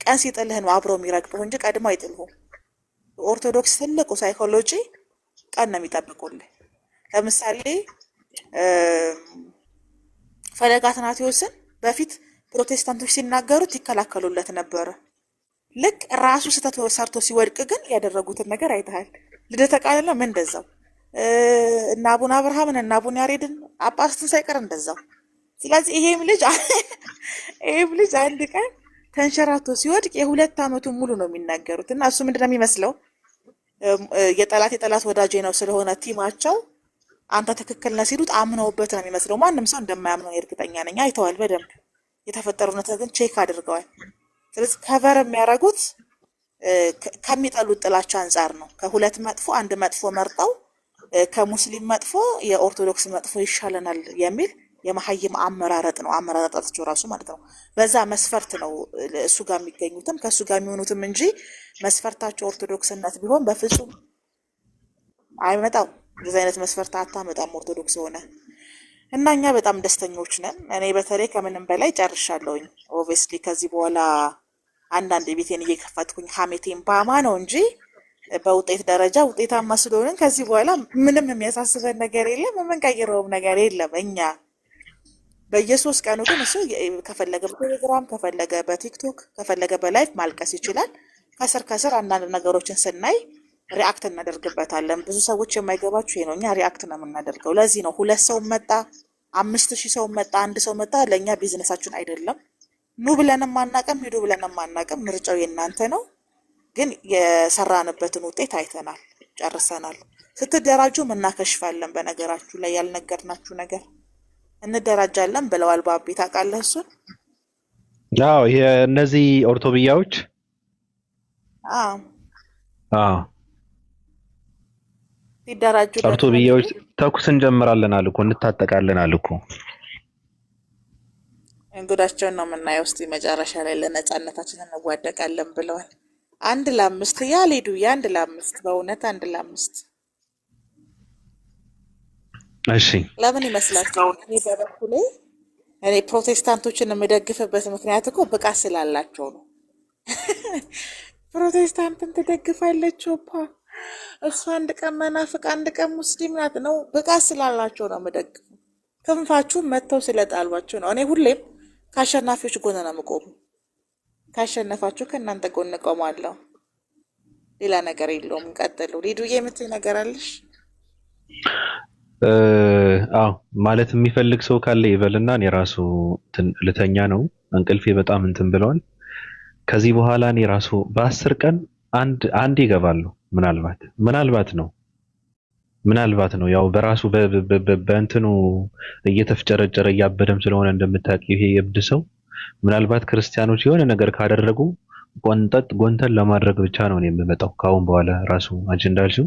Speaker 2: ቀን ሲጥልህ ነው አብረው የሚረግጡህ እንጂ ቀድሞ አይጥልሁም። ኦርቶዶክስ ትልቁ ሳይኮሎጂ ቀን ነው የሚጠብቁልህ። ለምሳሌ ፈለገ አትናቴዎስን በፊት ፕሮቴስታንቶች ሲናገሩት ይከላከሉለት ነበረ። ልክ ራሱ ስህተት ሰርቶ ሲወድቅ ግን ያደረጉትን ነገር አይተሃል። ልደተ ቃልም እንደዛው፣ እና አቡነ አብርሃምን እና አቡነ ያሬድን ጳጳሳትን ሳይቀር እንደዛው። ስለዚህ ይሄም ልጅ አንድ ቀን ተንሸራቶ ሲወድቅ የሁለት ዓመቱን ሙሉ ነው የሚናገሩት። እና እሱ ምንድነው የሚመስለው የጠላት ወዳጄ ነው ስለሆነ ቲማቸው አንተ ትክክል ነህ ሲሉት አምነውበት ነው የሚመስለው። ማንም ሰው እንደማያምነው እርግጠኛ ነኝ። አይተዋል በደንብ የተፈጠረው ነገር ግን ቼክ አድርገዋል። ስለዚህ ከቨር የሚያደርጉት ከሚጠሉት ጥላቻ አንጻር ነው። ከሁለት መጥፎ አንድ መጥፎ መርጠው ከሙስሊም መጥፎ የኦርቶዶክስ መጥፎ ይሻለናል የሚል የመሀይም አመራረጥ ነው። አመራረጣቸው ራሱ ማለት ነው። በዛ መስፈርት ነው እሱ ጋር የሚገኙትም ከእሱ ጋር የሚሆኑትም እንጂ መስፈርታቸው ኦርቶዶክስነት ቢሆን በፍጹም አይመጣው። እንደዚህ አይነት መስፈርት አታመጣም ኦርቶዶክስ ሆነ እና እኛ በጣም ደስተኞች ነን። እኔ በተለይ ከምንም በላይ ጨርሻለሁኝ። ኦብቪየስሊ ከዚህ በኋላ አንዳንድ ቤቴን እየከፈትኩኝ ሀሜቴን ባማ ነው እንጂ በውጤት ደረጃ ውጤታማ ስለሆንን ከዚህ በኋላ ምንም የሚያሳስበን ነገር የለም፣ የምንቀይረውም ነገር የለም። እኛ በየሶስት ቀኑ ግን እሱ ከፈለገ በቴሌግራም ከፈለገ በቲክቶክ ከፈለገ በላይፍ ማልቀስ ይችላል። ከስር ከስር አንዳንድ ነገሮችን ስናይ ሪአክት እናደርግበታለን። ብዙ ሰዎች የማይገባችሁ ይሄ ነው። እኛ ሪአክት ነው የምናደርገው። ለዚህ ነው 2 ሰው መጣ 5000 ሰው መጣ 1 ሰው መጣ ለእኛ ቢዝነሳችን አይደለም። ኑ ብለንም አናቅም፣ ሂዱ ብለንም አናቅም። ምርጫው የእናንተ ነው። ግን የሰራንበትን ውጤት አይተናል፣ ጨርሰናል። ስትደራጁ እናከሽፋለን። በነገራችሁ ላይ ያልነገርናችሁ ነገር እንደራጃለን ብለዋል። ባቢ ታውቃለህ እሱን?
Speaker 1: ያው የእነዚህ ኦርቶብያዎች
Speaker 2: ሲደራጁ
Speaker 1: ኦርቶብያዎች ተኩስ እንጀምራለን አልኩ፣ እንታጠቃለን አልኩ።
Speaker 2: እንጉዳቸውን ነው የምናየው። እስቲ መጨረሻ ላይ ለነጻነታችን እንዋደቃለን ብለዋል። 1 ለ5 ያልሄዱ 1 ለ5 በእውነት 1 ለ5።
Speaker 1: እሺ
Speaker 2: ለምን ይመስላችኋል? እኔ በበኩሌ ፕሮቴስታንቶችን የምደግፍበት ምክንያት እኮ ብቃት ስላላቸው ነው። ፕሮቴስታንትን ትደግፋለች ኦፓ እሱ አንድ ቀን መናፍቅ አንድ ቀን ሙስሊም ናት ነው። ብቃት ስላላቸው ነው የምደግፉ። ክንፋችሁ መጥተው ስለጣሏቸው ነው። እኔ ሁሌም ከአሸናፊዎች ጎን ነው የምቆሙ። ካሸነፋችሁ ከእናንተ ጎን እቆማለሁ። ሌላ ነገር የለውም። ቀጥሉ። ሊዱዬ የምትይ ነገር አለሽ?
Speaker 1: አዎ ማለት የሚፈልግ ሰው ካለ ይበልና እኔ ራሱ ልተኛ ነው። እንቅልፌ በጣም እንትን ብለዋል። ከዚህ በኋላ እኔ ራሱ በ10 ቀን አንድ ይገባሉ። ምናልባት ነው ያው በራሱ በእንትኑ እየተፍጨረጨረ እያበደም ስለሆነ እንደምታውቂው ይሄ የእብድ ሰው ምናልባት ክርስቲያኖች የሆነ ነገር ካደረጉ ጎንተን ለማድረግ ብቻ ነው እኔ የምመጣው። ካሁን በኋላ ራሱ አንቺ እንዳልሽው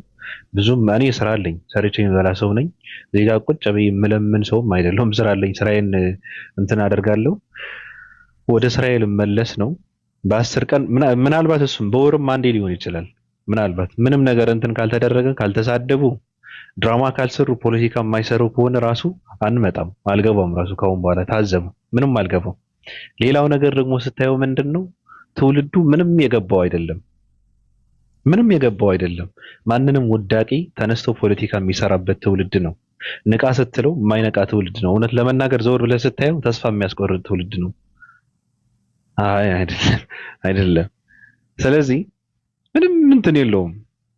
Speaker 1: ብዙም እኔ ስራ አለኝ፣ ሰርቼ የምበላ ሰው ነኝ። እዚህ ጋር ቁጭ ብዬ የምለምን ሰውም አይደለሁም። ስራ አለኝ፣ ስራዬን እንትን አደርጋለሁ። ወደ ስራዬ ልመለስ ነው። በ10 ቀን ምናልባት እሱም በወርም አንዴ ሊሆን ይችላል። ምናልባት ምንም ነገር እንትን ካልተደረገ ካልተሳደቡ ድራማ ካልሰሩ ፖለቲካ የማይሰሩ ከሆነ ራሱ አንመጣም። አልገባም ራሱ ካሁን በኋላ ታዘቡ። ምንም አልገባም። ሌላው ነገር ደግሞ ስታየው ምንድነው ትውልዱ ምንም የገባው አይደለም። ማንንም ውዳቂ ተነስቶ ፖለቲካ የሚሰራበት ትውልድ ነው። ንቃ ስትለው የማይነቃ ትውልድ ነው። እውነት ለመናገር ዘወር ብለህ ስታየው ተስፋ የሚያስቆርጥ ትውልድ ነው። አይ አይደለም አይደለም። ስለዚህ ምንም እንትን የለውም።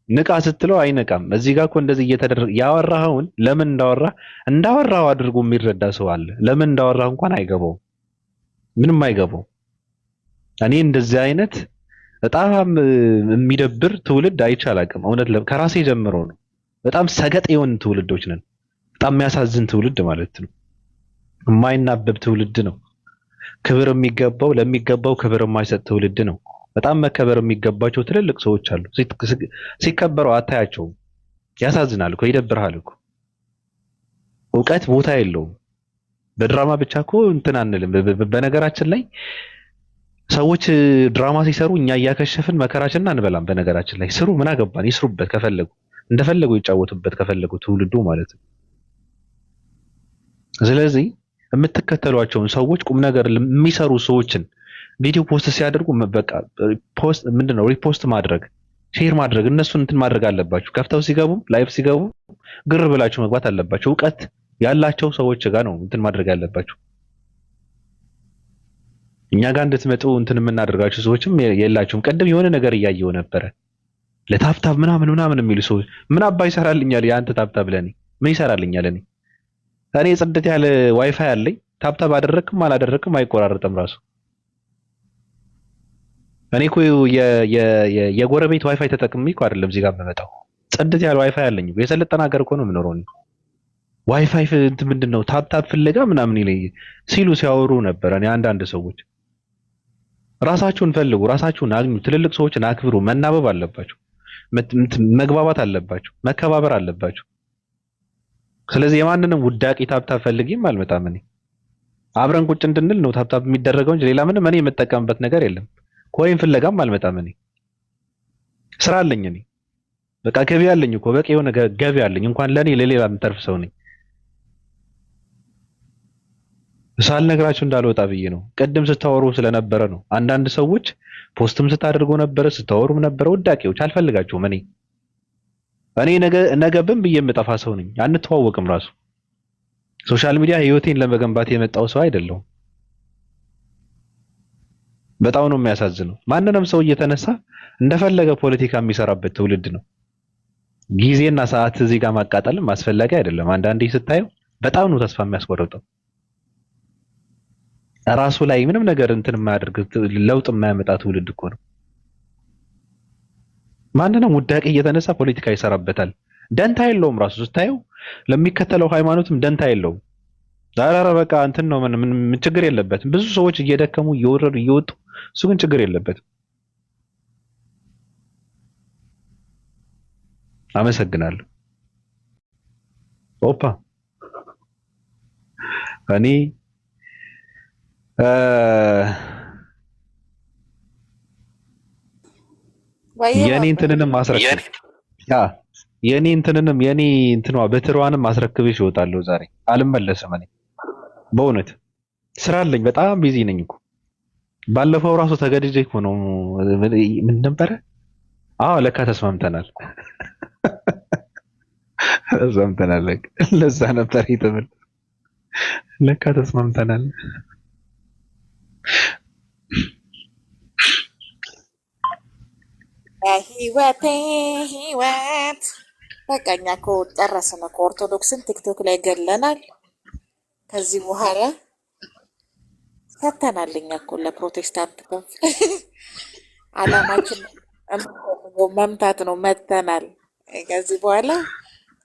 Speaker 1: ንቃ ስትለው አይነቃም። እዚህ ጋር እኮ እንደዚህ እየተደረገ ያወራኸውን ለምን እንዳወራው አድርጎ የሚረዳ ሰው አለ። ለምን እንዳወራህ እንኳን አይገባው፣ ምንም አይገባው። እኔ እንደዚህ አይነት በጣም የሚደብር ትውልድ አይቼ አላውቅም። እውነት ከራሴ ጀምሮ ነው። በጣም ሰገጥ የሆን ትውልዶች ነን። በጣም የሚያሳዝን ትውልድ ማለት ነው። የማይናበብ ትውልድ ነው። ክብር የሚገባው ለሚገባው ክብር የማይሰጥ ትውልድ ነው። በጣም መከበር የሚገባቸው ትልልቅ ሰዎች አሉ። ሲከበሩ አታያቸውም። ያሳዝናል እኮ ይደብርሃል እኮ። እውቀት ቦታ የለውም። በድራማ ብቻ እኮ እንትን አንልም። በነገራችን ላይ ሰዎች ድራማ ሲሰሩ እኛ እያከሸፍን መከራችንን አንበላም። በነገራችን ላይ ስሩ፣ ምን አገባን? ይስሩበት፣ ከፈለጉ እንደፈለጉ ይጫወቱበት፣ ከፈለጉ ትውልዱ ማለት ነው። ስለዚህ የምትከተሏቸውን ሰዎች ቁም ነገር የሚሰሩ ሰዎችን ቪዲዮ ፖስት ሲያደርጉ በቃ ፖስት ምንድነው ሪፖስት ማድረግ፣ ሼር ማድረግ፣ እነሱን እንትን ማድረግ አለባችሁ። ከፍተው ሲገቡ ላይቭ ሲገቡ ግር ብላችሁ መግባት አለባችሁ። እውቀት ያላቸው ሰዎች ጋር ነው እንትን ማድረግ ያለባችሁ። እኛ ጋር እንድትመጡ እንትን የምናደርጋችሁ ሰዎችም የላችሁም። ቀደም የሆነ ነገር እያየው ነበረ ለታፕታፕ ምናምን የሚሉ ሰዎች ምን አባ ይሰራልኛል? የአንተ ታፕታፕ ለኔ ምን ይሰራልኛል? እኔ ጽድት ያለ ዋይፋይ አለኝ። ታፕታፕ አደረክም አላደረክም አይቆራረጥም ራሱ። እኔ እኮ የጎረቤት ዋይፋይ ተጠቅሜ እኮ አይደለም እዚህ ጋር የምመጣው። ጽድት ያለ ዋይፋይ አለኝ። የሰለጠነ ሀገር እኮ ነው የምኖረው። ዋይፋይ እንትን ምንድነው ታፕታፕ ፍለጋ ምናምን ይለኝ ሲሉ ሲያወሩ ነበር። እኔ አንዳንድ ሰዎች ራሳችሁን ፈልጉ፣ ራሳችሁን አግኙ፣ ትልልቅ ሰዎችን አክብሩ። መናበብ አለባችሁ፣ መግባባት አለባችሁ፣ መከባበር አለባችሁ። ስለዚህ የማንንም ውዳቂ ታፕታፕ ፈልጊም አልመጣም። እኔ አብረን ቁጭ እንድንል ነው ታፕታፕ የሚደረገው እንጂ ሌላ ምንም እኔ የምጠቀምበት ነገር የለም። ኮይን ፍለጋም አልመጣም። እኔ ስራ አለኝ። እኔ በቃ ገቢ አለኝ እኮ በቃ የሆነ ገቢ አለኝ። እንኳን ለኔ ለሌላ የምተርፍ ሰው ነኝ። ሳልነግራችሁ እንዳልወጣ ብዬ ነው። ቅድም ስታወሩ ስለነበረ ነው። አንዳንድ ሰዎች ፖስትም ስታደርጉ ነበረ፣ ስታወሩም ነበረ። ውዳቂዎች አልፈልጋቸውም። እኔ ነገ ብን ብዬ የምጠፋ ሰው ነኝ። አንተዋወቅም። ራሱ ሶሻል ሚዲያ ህይወቴን ለመገንባት የመጣው ሰው አይደለሁም። በጣም ነው የሚያሳዝነው። ማንንም ሰው እየተነሳ እንደፈለገ ፖለቲካ የሚሰራበት ትውልድ ነው። ጊዜና ሰዓት እዚህ ጋር ማቃጠልም አስፈላጊ አይደለም። አንዳንዴ ስታየው በጣም ነው ተስፋ የሚያስቆርጠው። ራሱ ላይ ምንም ነገር እንትን የማያደርግ ለውጥ የማያመጣ ትውልድ እኮ ነው። ማንንም ውዳቂ እየተነሳ ፖለቲካ ይሰራበታል። ደንታ የለውም። ራሱ ስታየው ለሚከተለው ሃይማኖትም ደንታ የለውም። ዛሬ በቃ እንትን ነው ምን ችግር የለበትም። ብዙ ሰዎች እየደከሙ እየወረዱ እየወጡ እሱ ግን ችግር የለበትም። አመሰግናለሁ። ኦፓ እኔ የኔ እንትንንም ማስረክብ የኔ እንትኗ በትሯንም ማስረክብሽ እወጣለሁ። ዛሬ አልመለስም። እኔ በእውነት ስራ አለኝ። በጣም ቢዚ ነኝ እኮ። ባለፈው ራሱ ተገድጄ እኮ ነው። ምን ነበረ? አዎ ለካ ተስማምተናል። ተስማምተናል። ለዛ ነበር ይተመል ለካ ተስማምተናል።
Speaker 2: ህይወት በቃ እኛ እኮ ጨረስን እኮ። ኦርቶዶክስን ቲክቶክ ላይ ገለናል። ከዚህ በኋላ ፈተናል። እኛ እኮ ለፕሮቴስታንት ክንፍ አላማችን መምታት ነው። መተናል። ከዚህ በኋላ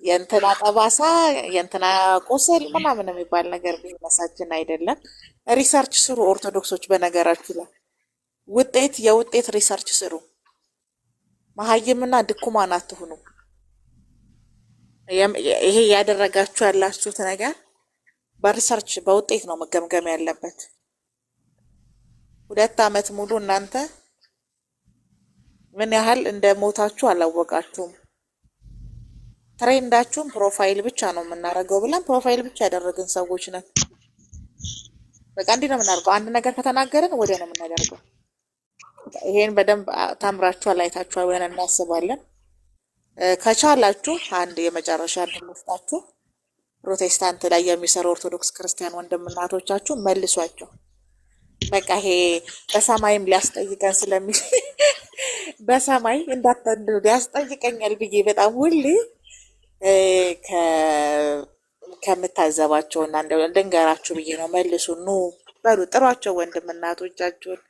Speaker 2: የእንትና ጠባሳ የእንትና ቁስል ምናምን የሚባል ነገር ቢዝነሳችን አይደለም። ሪሰርች ስሩ ኦርቶዶክሶች። በነገራችሁ ላይ የውጤት ሪሰርች ስሩ። መሀይምና ድኩማን አትሁኑ። ይሄ ያደረጋችሁ ያላችሁት ነገር በሪሰርች በውጤት ነው መገምገም ያለበት። 2 ዓመት ሙሉ እናንተ ምን ያህል እንደሞታችሁ አላወቃችሁም። ትሬንዳችሁን ፕሮፋይል ብቻ ነው የምናደርገው ብለን ፕሮፋይል ብቻ ያደረግን ሰዎች ነን። በቃ እንዲህ ነው የምናደርገው። አንድ ነገር ከተናገርን ወዲያ ነው የምናደርገው። ይሄን በደንብ ተምራችኋል፣ አይታችኋል ብለን እናስባለን። ከቻላችሁ አንድ የመጨረሻ እንድንወስዳችሁ ፕሮቴስታንት ላይ የሚሰሩ ኦርቶዶክስ ክርስቲያን ወንድም እናቶቻችሁ መልሷቸው። በቃ ይሄ በሰማይም ሊያስጠይቀን ስለሚል በሰማይ እንዳትንዱ ሊያስጠይቀኛል ብዬ በጣም ሁሌ ከምታዘባቸውና እንደው ልንገራችሁ ብዬ ነው። መልሱ ኑ በሉ ጥሯቸው ወንድም እናቶቻችሁን።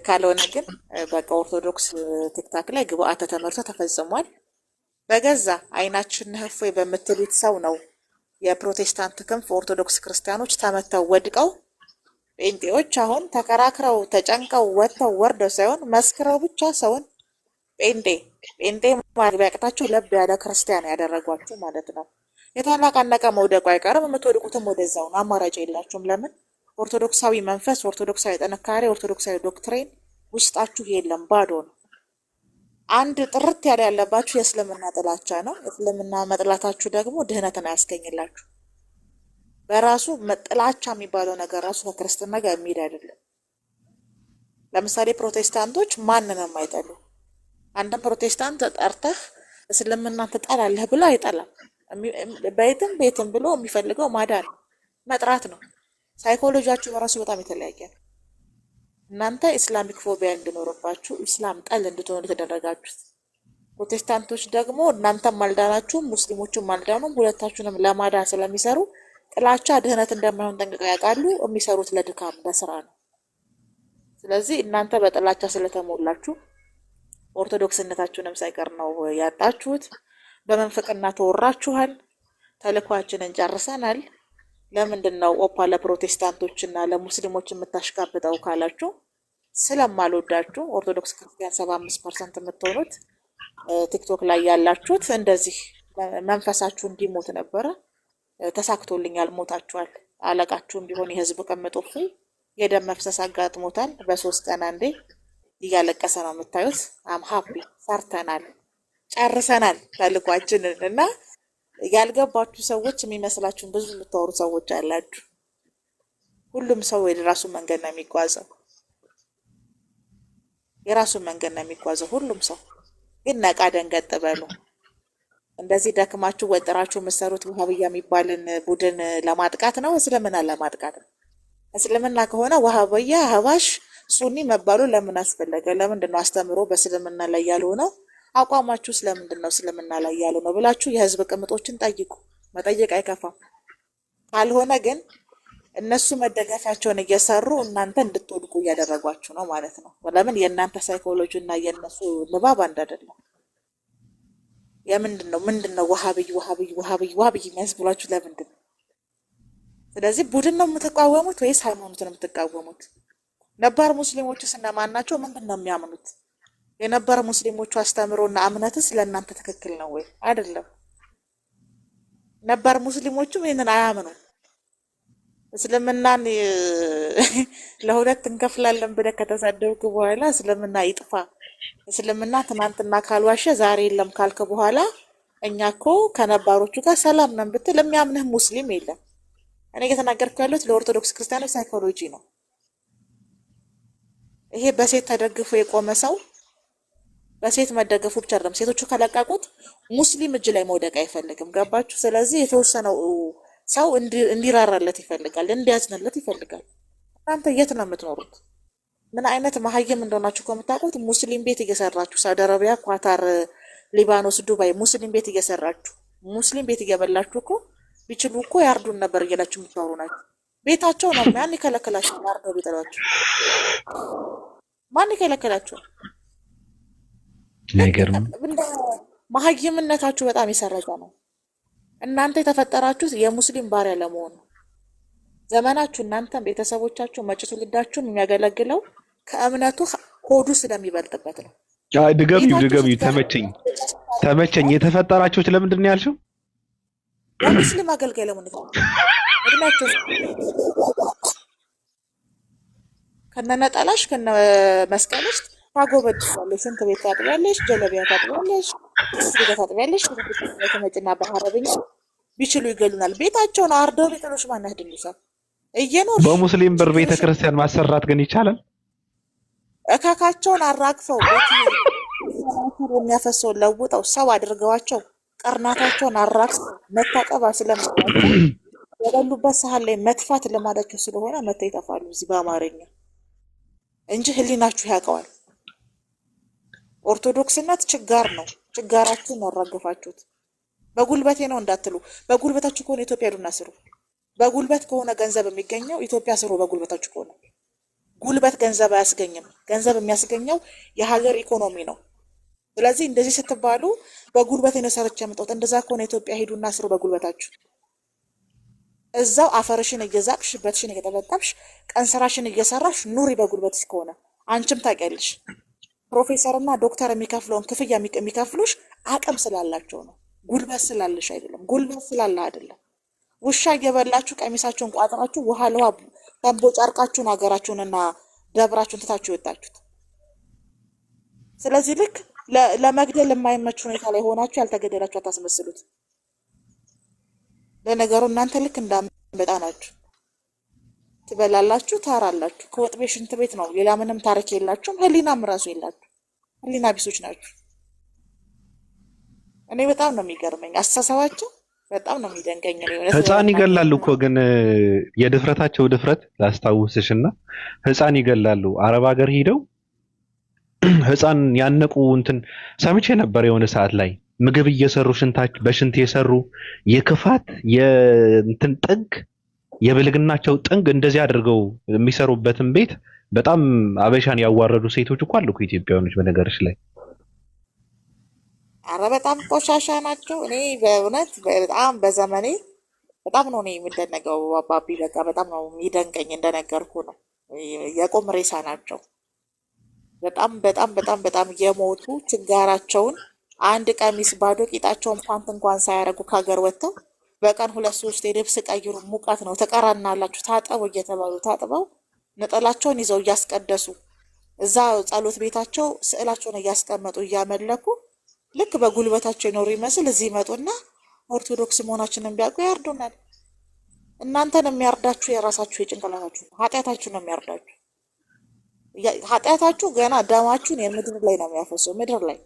Speaker 2: ካልሆነ ግን በቃ ኦርቶዶክስ ቲክታክ ላይ ግብአተ ትምህርቱ ተፈጽሟል። በገዛ አይናችን እፎይ በምትሉት ሰው ነው የፕሮቴስታንት ክንፍ ኦርቶዶክስ ክርስቲያኖች ተመተው ወድቀው ጴንጤዎች አሁን ተከራክረው ተጨንቀው ወጥተው ወርደው ሳይሆን መስክረው ብቻ ሰውን ጴንጤ ማድረግ ቢያቅታችሁ ለብ ያለ ክርስቲያን ያደረጓችሁ ማለት ነው። የተናቃነቀ መውደቁ አይቀርም፣ የምትወድቁትም ወደዛው ነው። አማራጭ የላችሁም። ለምን? ኦርቶዶክሳዊ መንፈስ፣ ኦርቶዶክሳዊ ጥንካሬ፣ ኦርቶዶክሳዊ ዶክትሪን ውስጣችሁ የለም፣ ባዶ ነው። አንድ ጥርት ያለ ያለባችሁ የእስልምና ጥላቻ ነው። እስልምና መጥላታችሁ ደግሞ ድህነትን አያስገኝላችሁ። በራሱ ጥላቻ የሚባለው ነገር ራሱ ከክርስትና ጋር የሚሄድ አይደለም። ለምሳሌ ፕሮቴስታንቶች ማንንም አይጠሉ። አንድም ፕሮቴስታንት ጠርተህ እስልምና ትጠላለህ ብሎ አይጠላም። ቤትም ብሎ የሚፈልገው ማዳን መጥራት ነው። ሳይኮሎጂያችሁ በራሱ በጣም የተለያየ ነው። እናንተ ኢስላሚክ ፎቢያ እንድኖርባችሁ ኢስላም ጠል እንድትሆኑ የተደረጋችሁት፣ ፕሮቴስታንቶች ደግሞ እናንተም አልዳናችሁም ሙስሊሞችም አልዳኑም፣ ሁለታችሁንም ለማዳን ስለሚሰሩ ጥላቻ ድህነት እንደማይሆን ጠንቅቀው ያውቃሉ። የሚሰሩት ለድካም ለስራ ነው። ስለዚህ እናንተ በጥላቻ ስለተሞላችሁ ኦርቶዶክስነታችሁንም ሳይቀር ነው ያጣችሁት። በመንፍቅና ተወራችኋል። ተልኳችንን ጨርሰናል። ለምንድን ነው ኦፓ ለፕሮቴስታንቶችና ለሙስሊሞች የምታሽቃብጠው ካላችሁ ስለማልወዳችሁ። ኦርቶዶክስ ክርስቲያን 75% የምትሆኑት ቲክቶክ ላይ ያላችሁት እንደዚህ መንፈሳችሁ እንዲሞት ነበረ። ተሳክቶልኛል፣ ሞታችኋል። አለቃችሁም ቢሆን የህዝብ ቅምጦፍ የደም መፍሰስ አጋጥሞታል። በ3 ቀን አንዴ እያለቀሰ ነው የምታዩት። አም ሀፒ ሰርተናል፣ ጨርሰናል ተልኳችንን። እና ያልገባችሁ ሰዎች የሚመስላችሁን ብዙ የምታወሩ ሰዎች አላችሁ። ሁሉም ሰው የራሱ መንገድ ነው የሚጓዘው፣ የራሱን መንገድ ነው የሚጓዘው ሁሉም ሰው። ግን ነቃ ደንገጥ በሉ። እንደዚህ ደክማችሁ ወጥራችሁ የምትሰሩት ውሃብያ የሚባልን ቡድን ለማጥቃት ነው? እስልምና ለማጥቃት ነው? እስልምና ከሆነ ውሃብያ አህባሽ ሱኒ መባሉ ለምን አስፈለገ? ለምንድን ነው አስተምሮ በእስልምና ላይ ያልሆነው? አቋማችሁ ስለምንድን ነው እስልምና ላይ ያልሆነው ብላችሁ የህዝብ ቅምጦችን ጠይቁ። መጠየቅ አይከፋም። ካልሆነ ግን እነሱ መደገፊያቸውን እየሰሩ እናንተ እንድትወድቁ እያደረጓችሁ ነው ማለት ነው። ለምን? የእናንተ ሳይኮሎጂ እና የእነሱ ንባብ አንድ አይደለም። ምንድነው ዋሃብይ የሚያስብሏችሁ ለምንድን ነው? ስለዚህ ቡድን ነው የምትቃወሙት ወይስ ሃይማኖት ነው የምትቃወሙት? ነባር ሙስሊሞችስ እነማን ናቸው? ምንድን ነው የሚያምኑት? የነባር ሙስሊሞቹ አስተምሮና እምነትስ ለእናንተ ትክክል ነው ወይ አይደለም? ነባር ሙስሊሞቹም ይህንን አያምኑም። እስልምናን ለሁለት እንከፍላለን ብለህ ከተሳደብክ በኋላ እስልምና ይጥፋ፣ እስልምና ትናንትና ካልዋሸ ዛሬ የለም ካልክ በኋላ እኛ እኮ ከነባሮቹ ጋር ሰላም ነን ብትል የሚያምንህ ሙስሊም የለም። እኔ እየተናገርኩ ያለሁት ለኦርቶዶክስ ክርስቲያኖች ሳይኮሎጂ ነው። ይሄ በሴት ተደግፎ የቆመ ሰው በሴት መደገፉ ብቻ አይደለም፣ ሴቶቹ ከለቀቁት ሙስሊም እጅ ላይ መውደቅ አይፈልግም። ገባችሁ? ስለዚህ የተወሰነው ሰው እንዲራራለት ይፈልጋል፣ እንዲያዝንለት ይፈልጋል። እናንተ የት ነው የምትኖሩት? ምን አይነት መሀይም እንደሆናችሁ እኮ የምታውቁት ሙስሊም ቤት እየሰራችሁ ሳውዲ አረቢያ፣ ኳታር፣ ሊባኖስ፣ ዱባይ ሙስሊም ቤት እየሰራችሁ ሙስሊም ቤት እየበላችሁ እኮ ቢችሉ እኮ ያርዱን ነበር እያላችሁ የምታወሩ ናችሁ። ቤታቸው ነው። ማን ይከለክላችሁ? ያርደው ቤታቸው ማን ይከለክላችሁ?
Speaker 1: አይገርም።
Speaker 2: መሀይምነታችሁ በጣም የሰረጸ ነው። እናንተ የተፈጠራችሁት የሙስሊም ባሪያ ለመሆኑ ዘመናችሁ እናንተም ቤተሰቦቻችሁ መጪ ትውልዳችሁን የሚያገለግለው ከእምነቱ ሆዱ ስለሚበልጥበት ነው።
Speaker 1: ድገሚው። ተመቸኝ። የተፈጠራችሁት ለምንድን ነው ያልሽው?
Speaker 2: የሙስሊም አገልጋይ ለምን ነው? እድሜያችሁ ከነነጠላሽ ከነመስቀልሽ ታጎበድሻለሽ፣ ሽንት ቤት ታጥቢያለሽ፣ ጀለቢያ ታጥቢያለሽ፣ ስጋ ታጥቢያለሽ። ተመጭና በአረብኛ ቢችሉ ይገሉናል። ቤታቸውን አርደው ቤተሎች ማን ያድንሻል? እየኖር
Speaker 1: በሙስሊም ብር ቤተ ክርስቲያን ማሰራት ግን ይቻላል።
Speaker 2: እካካቸውን አራግፈው ቤት የሚያፈሰውን ለውጠው ሰው አድርገዋቸው ቀርናታቸውን አራግፈው መታቀባ ስለምትላቸው የበሉበት ሳህን ላይ መጥፋት ለማዳቸው ስለሆነ መተው ይጠፋሉ እዚህ በአማርኛ እንጂ ህሊናችሁ ያውቀዋል። ኦርቶዶክስነት ችጋር ነው። ችጋራችሁን ያራገፋችሁት በጉልበቴ ነው እንዳትሉ። በጉልበታችሁ ከሆነ ኢትዮጵያ ሄዱና ስሩ። በጉልበት ከሆነ ገንዘብ የሚገኘው ኢትዮጵያ ስሩ። በጉልበታችሁ ከሆነ ጉልበት ገንዘብ አያስገኝም። ገንዘብ የሚያስገኘው የሀገር ኢኮኖሚ ነው። ስለዚህ እንደዚህ ስትባሉ በጉልበቴ ነው ሰርቼ ያመጣሁት፣ እንደዛ ከሆነ ኢትዮጵያ ሄዱና ስሩ በጉልበታችሁ። እዛው አፈርሽን እየዛቅሽ በትሽን እየጠበጠብሽ ቀን ስራሽን እየሰራሽ ኑሪ በጉልበትሽ ከሆነ። አንቺም ታውቂያለሽ ፕሮፌሰርና ዶክተር የሚከፍለውን ክፍያ የሚከፍሉሽ አቅም ስላላቸው ነው፣ ጉልበት ስላለሽ አይደለም። ጉልበት ስላለ አይደለም። ውሻ እየበላችሁ ቀሚሳችሁን ቋጥራችሁ ውሃ ለውሃ ተንቦ ጨርቃችሁን ሀገራችሁንና ደብራችሁን ትታችሁ የወጣችሁት። ስለዚህ ልክ ለመግደል የማይመች ሁኔታ ላይ ሆናችሁ ያልተገደላችሁ አታስመስሉት። ለነገሩ እናንተ ልክ እንዳንበጣ ናችሁ። ትበላላችሁ፣ ታራላችሁ። ከወጥ ቤት ሽንት ቤት ነው። ሌላ ምንም ታሪክ የላችሁም። ህሊናም ራሱ የላችሁ። ህሊና ቢሶች ናችሁ። እኔ በጣም ነው የሚገርመኝ አስተሳሰባቸው፣ በጣም ነው የሚደንቀኝ።
Speaker 1: ህፃን ይገላሉ እኮ ግን የድፍረታቸው ድፍረት ላስታውስሽና ህፃን ይገላሉ። አረብ ሀገር ሂደው ህፃን ያነቁ እንትን ሰምቼ ነበር የሆነ ሰዓት ላይ ምግብ እየሰሩ በሽንት የሰሩ የክፋት የእንትን ጥግ የብልግናቸው ጥንግ እንደዚህ አድርገው የሚሰሩበትን ቤት በጣም አበሻን ያዋረዱ ሴቶች እኮ አሉ ኢትዮጵያውያኖች በነገርሽ ላይ።
Speaker 2: አረ በጣም ቆሻሻ ናቸው። እኔ በእውነት በጣም በዘመኔ በጣም ነው እኔ የምደነቀው አባቢ። በቃ በጣም ነው የሚደንቀኝ። እንደነገርኩ ነው የቁም ሬሳ ናቸው። በጣም በጣም በጣም በጣም የሞቱ ችጋራቸውን አንድ ቀሚስ ባዶ ቂጣቸውን ፓንት እንኳን ሳያደርጉ ከሀገር ወጥተው በቀን 2-3 የልብስ ቀይሩ። ሙቀት ነው ተቀራናላችሁ ታጠቡ እየተባሉ ታጥበው ነጠላቸውን ይዘው እያስቀደሱ እዛ ጸሎት ቤታቸው ስዕላቸውን እያስቀመጡ እያመለኩ ልክ በጉልበታቸው የኖሩ ይመስል እዚህ ይመጡና ኦርቶዶክስ መሆናችንን ቢያውቁ ያርዱናል። እናንተን የሚያርዳችሁ የራሳችሁ የጭንቅላታችሁ ነው። ኃጢአታችሁ ነው የሚያርዳችሁ። ኃጢአታችሁ ገና ደማችሁን የምድር ላይ ነው የሚያፈሰው። ምድር ላይ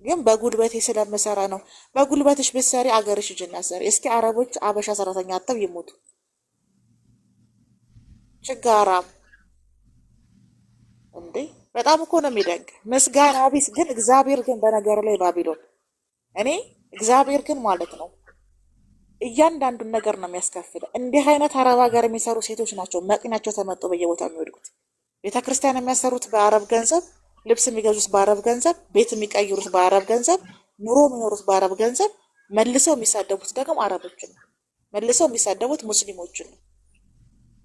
Speaker 2: ግን በጉልበቴ ስለምሰራ ነው። በጉልበትሽ ብትሰሪ አገርሽ ሂጂና ሰሪ። እስኪ አረቦች አበሻ ሰራተኛ አጥተው ይሞቱ። ችጋራም እንዴ! በጣም እኮ ነው የሚደንቅ። ምስጋና ቢስ ግን እግዚአብሔር ግን በነገር ላይ ባቢሎን እኔ እግዚአብሔር ግን ማለት ነው እያንዳንዱን ነገር ነው የሚያስከፍለው። እንዲህ አይነት አረብ ሀገር የሚሰሩ ሴቶች ናቸው መቅኛቸው ተመጦ በየቦታው የሚወድቁት። ቤተክርስቲያን የሚያሰሩት በአረብ ገንዘብ፣ ልብስ የሚገዙት በአረብ ገንዘብ፣ ቤት የሚቀይሩት በአረብ ገንዘብ፣ ኑሮ የሚኖሩት በአረብ ገንዘብ፣ መልሰው የሚሳደቡት ደግሞ አረቦችን ነው። መልሰው የሚሳደቡት ሙስሊሞችን ነው።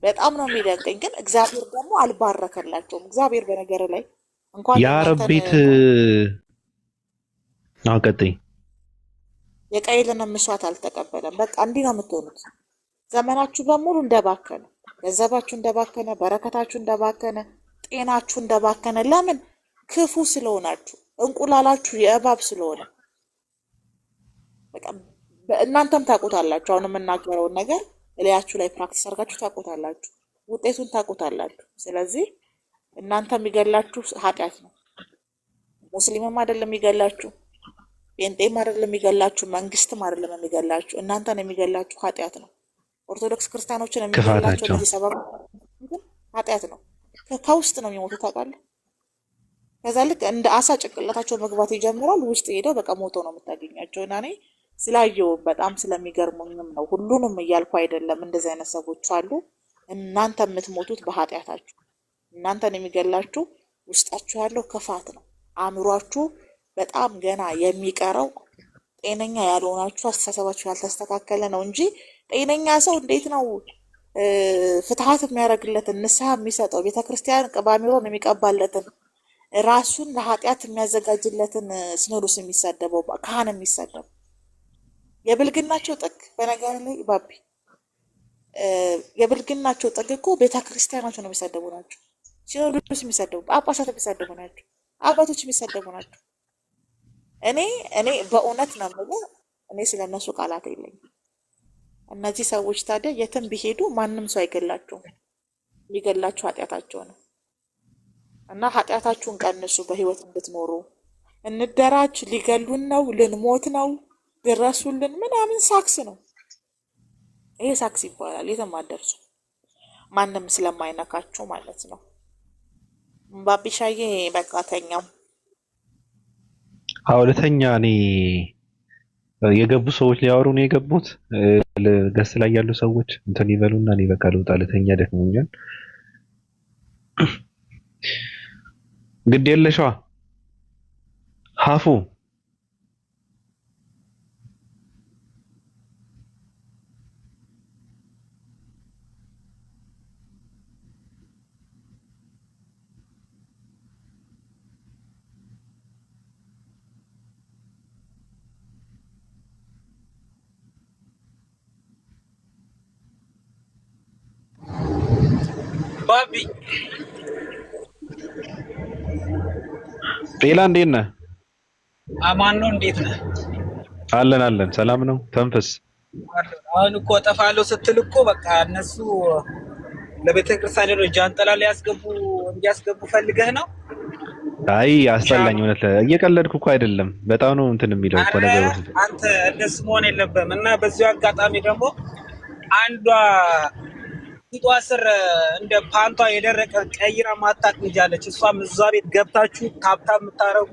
Speaker 2: በጣም ነው የሚደንቀኝ። ግን እግዚአብሔር ደግሞ አልባረከላቸውም። እግዚአብሔር በነገር ላይ እንኳን
Speaker 1: የአረብ ቤት አቀጥይ
Speaker 2: የቀይልን መስዋዕት አልተቀበለም። በቃ እንዲህ ነው የምትሆኑት። ዘመናችሁ በሙሉ እንደባከነ፣ ገንዘባችሁ እንደባከነ፣ በረከታችሁ እንደባከነ፣ ጤናችሁ እንደባከነ። ለምን? ክፉ ስለሆናችሁ፣ እንቁላላችሁ የእባብ ስለሆነ። በቃ እናንተም ታውቁታላችሁ። አሁን የምናገረውን ነገር እላያችሁ ላይ ፕራክቲስ አድርጋችሁ ታውቁታላችሁ፣ ውጤቱን ታውቁታላችሁ። ስለዚህ እናንተ የሚገላችሁ ኃጢአት ነው። ሙስሊምም አይደለም የሚገላችሁ፣ ጴንጤም አይደለም የሚገላችሁ፣ መንግስትም አይደለም የሚገላችሁ። እናንተን የሚገላችሁ ኃጢአት ነው። ኦርቶዶክስ ክርስቲያኖችን የሚገላቸው ለዚህ ሰበብ ግን ኃጢአት ነው። ከውስጥ ነው የሚሞቱት ታውቃለህ። ከዛ ልክ እንደ አሳ ጭንቅላታቸው መግባት ይጀምራል። ውስጥ ሄደው በቃ ሞተው ነው የምታገኛቸው። እና እኔ ስላየው በጣም ስለሚገርሙኝም ነው። ሁሉንም እያልኩ አይደለም። እንደዚህ አይነት ሰዎች አሉ። እናንተ የምትሞቱት በኃጢአታችሁ። እናንተን የሚገላችሁ ውስጣችሁ ያለው ክፋት ነው። አእምሯችሁ በጣም ገና የሚቀረው ጤነኛ ያልሆናችሁ፣ አስተሳሰባችሁ ያልተስተካከለ ነው እንጂ ጤነኛ ሰው እንዴት ነው ፍትሐት የሚያደርግለትን ንስሐ የሚሰጠው ቤተክርስቲያን ቅባሜሮን የሚቀባለትን ራሱን ለኃጢአት የሚያዘጋጅለትን ሲኖዶስ የሚሳደበው ካህን የሚሳደበው የብልግናቸው ጥግ። በነገር ላይ ባቢ የብልግናቸው ጥግ እኮ ቤተክርስቲያናቸው ነው የሚሳደቡ ናቸው። ሲኖዶስ የሚሳደቡ፣ ጳጳሳት የሚሳደቡ ናቸው። አባቶች የሚሳደቡ ናቸው። እኔ በእውነት ነው የምልህ፣ እኔ ስለነሱ ቃላት የለኝም። እነዚህ ሰዎች ታዲያ የትም ቢሄዱ ማንም ሰው አይገላቸውም። የሚገላቸው ኃጢአታቸው ነው። እና ኃጢአታችሁን ቀንሱ በህይወት እንድትኖሩ። እንደራጅ፣ ሊገሉን ነው፣ ልንሞት ነው፣ ድረሱልን ምናምን ሳክስ ነው። ይሄ ሳክስ ይባላል። የትም አትደርሱ፣ ማንም ስለማይነካችሁ ማለት ነው። ባቢሻዬ በቃ ተኛው።
Speaker 1: አውለተኛ እኔ የገቡ ሰዎች ሊያወሩ ነው የገቡት። ገስ ላይ ያሉ ሰዎች እንትን ይበሉና እኔ በቃ ልውጣ፣ ልተኛ ደክሞኛል። ግድ የለሽዋ ሀፉ
Speaker 5: ባቢ
Speaker 1: ጤላ እንዴት ነህ?
Speaker 5: አማን ነው። እንዴት ነህ?
Speaker 1: አለን አለን፣ ሰላም ነው። ተንፍስ።
Speaker 5: አሁን እኮ እጠፋለሁ ስትል እኮ በቃ እነሱ ለቤተ ክርስቲያን ነው ጃንጥላ ሊያስገቡ እንዲያስገቡ ፈልገህ ነው?
Speaker 1: አይ አስጠላኝ። እውነት እየቀለድኩ እኮ አይደለም። በጣም ነው እንትን የሚለው እኮ ነገሩ።
Speaker 5: አንተ እንደሱ መሆን የለብህም። እና በዚሁ አጋጣሚ ደግሞ አንዷ ፊቷ ስር እንደ ፓንቷ የደረቀ ቀይራ ማታቅ ልጅ አለች። እሷም እዛ ቤት ገብታችሁ ታብታብ የምታረጉ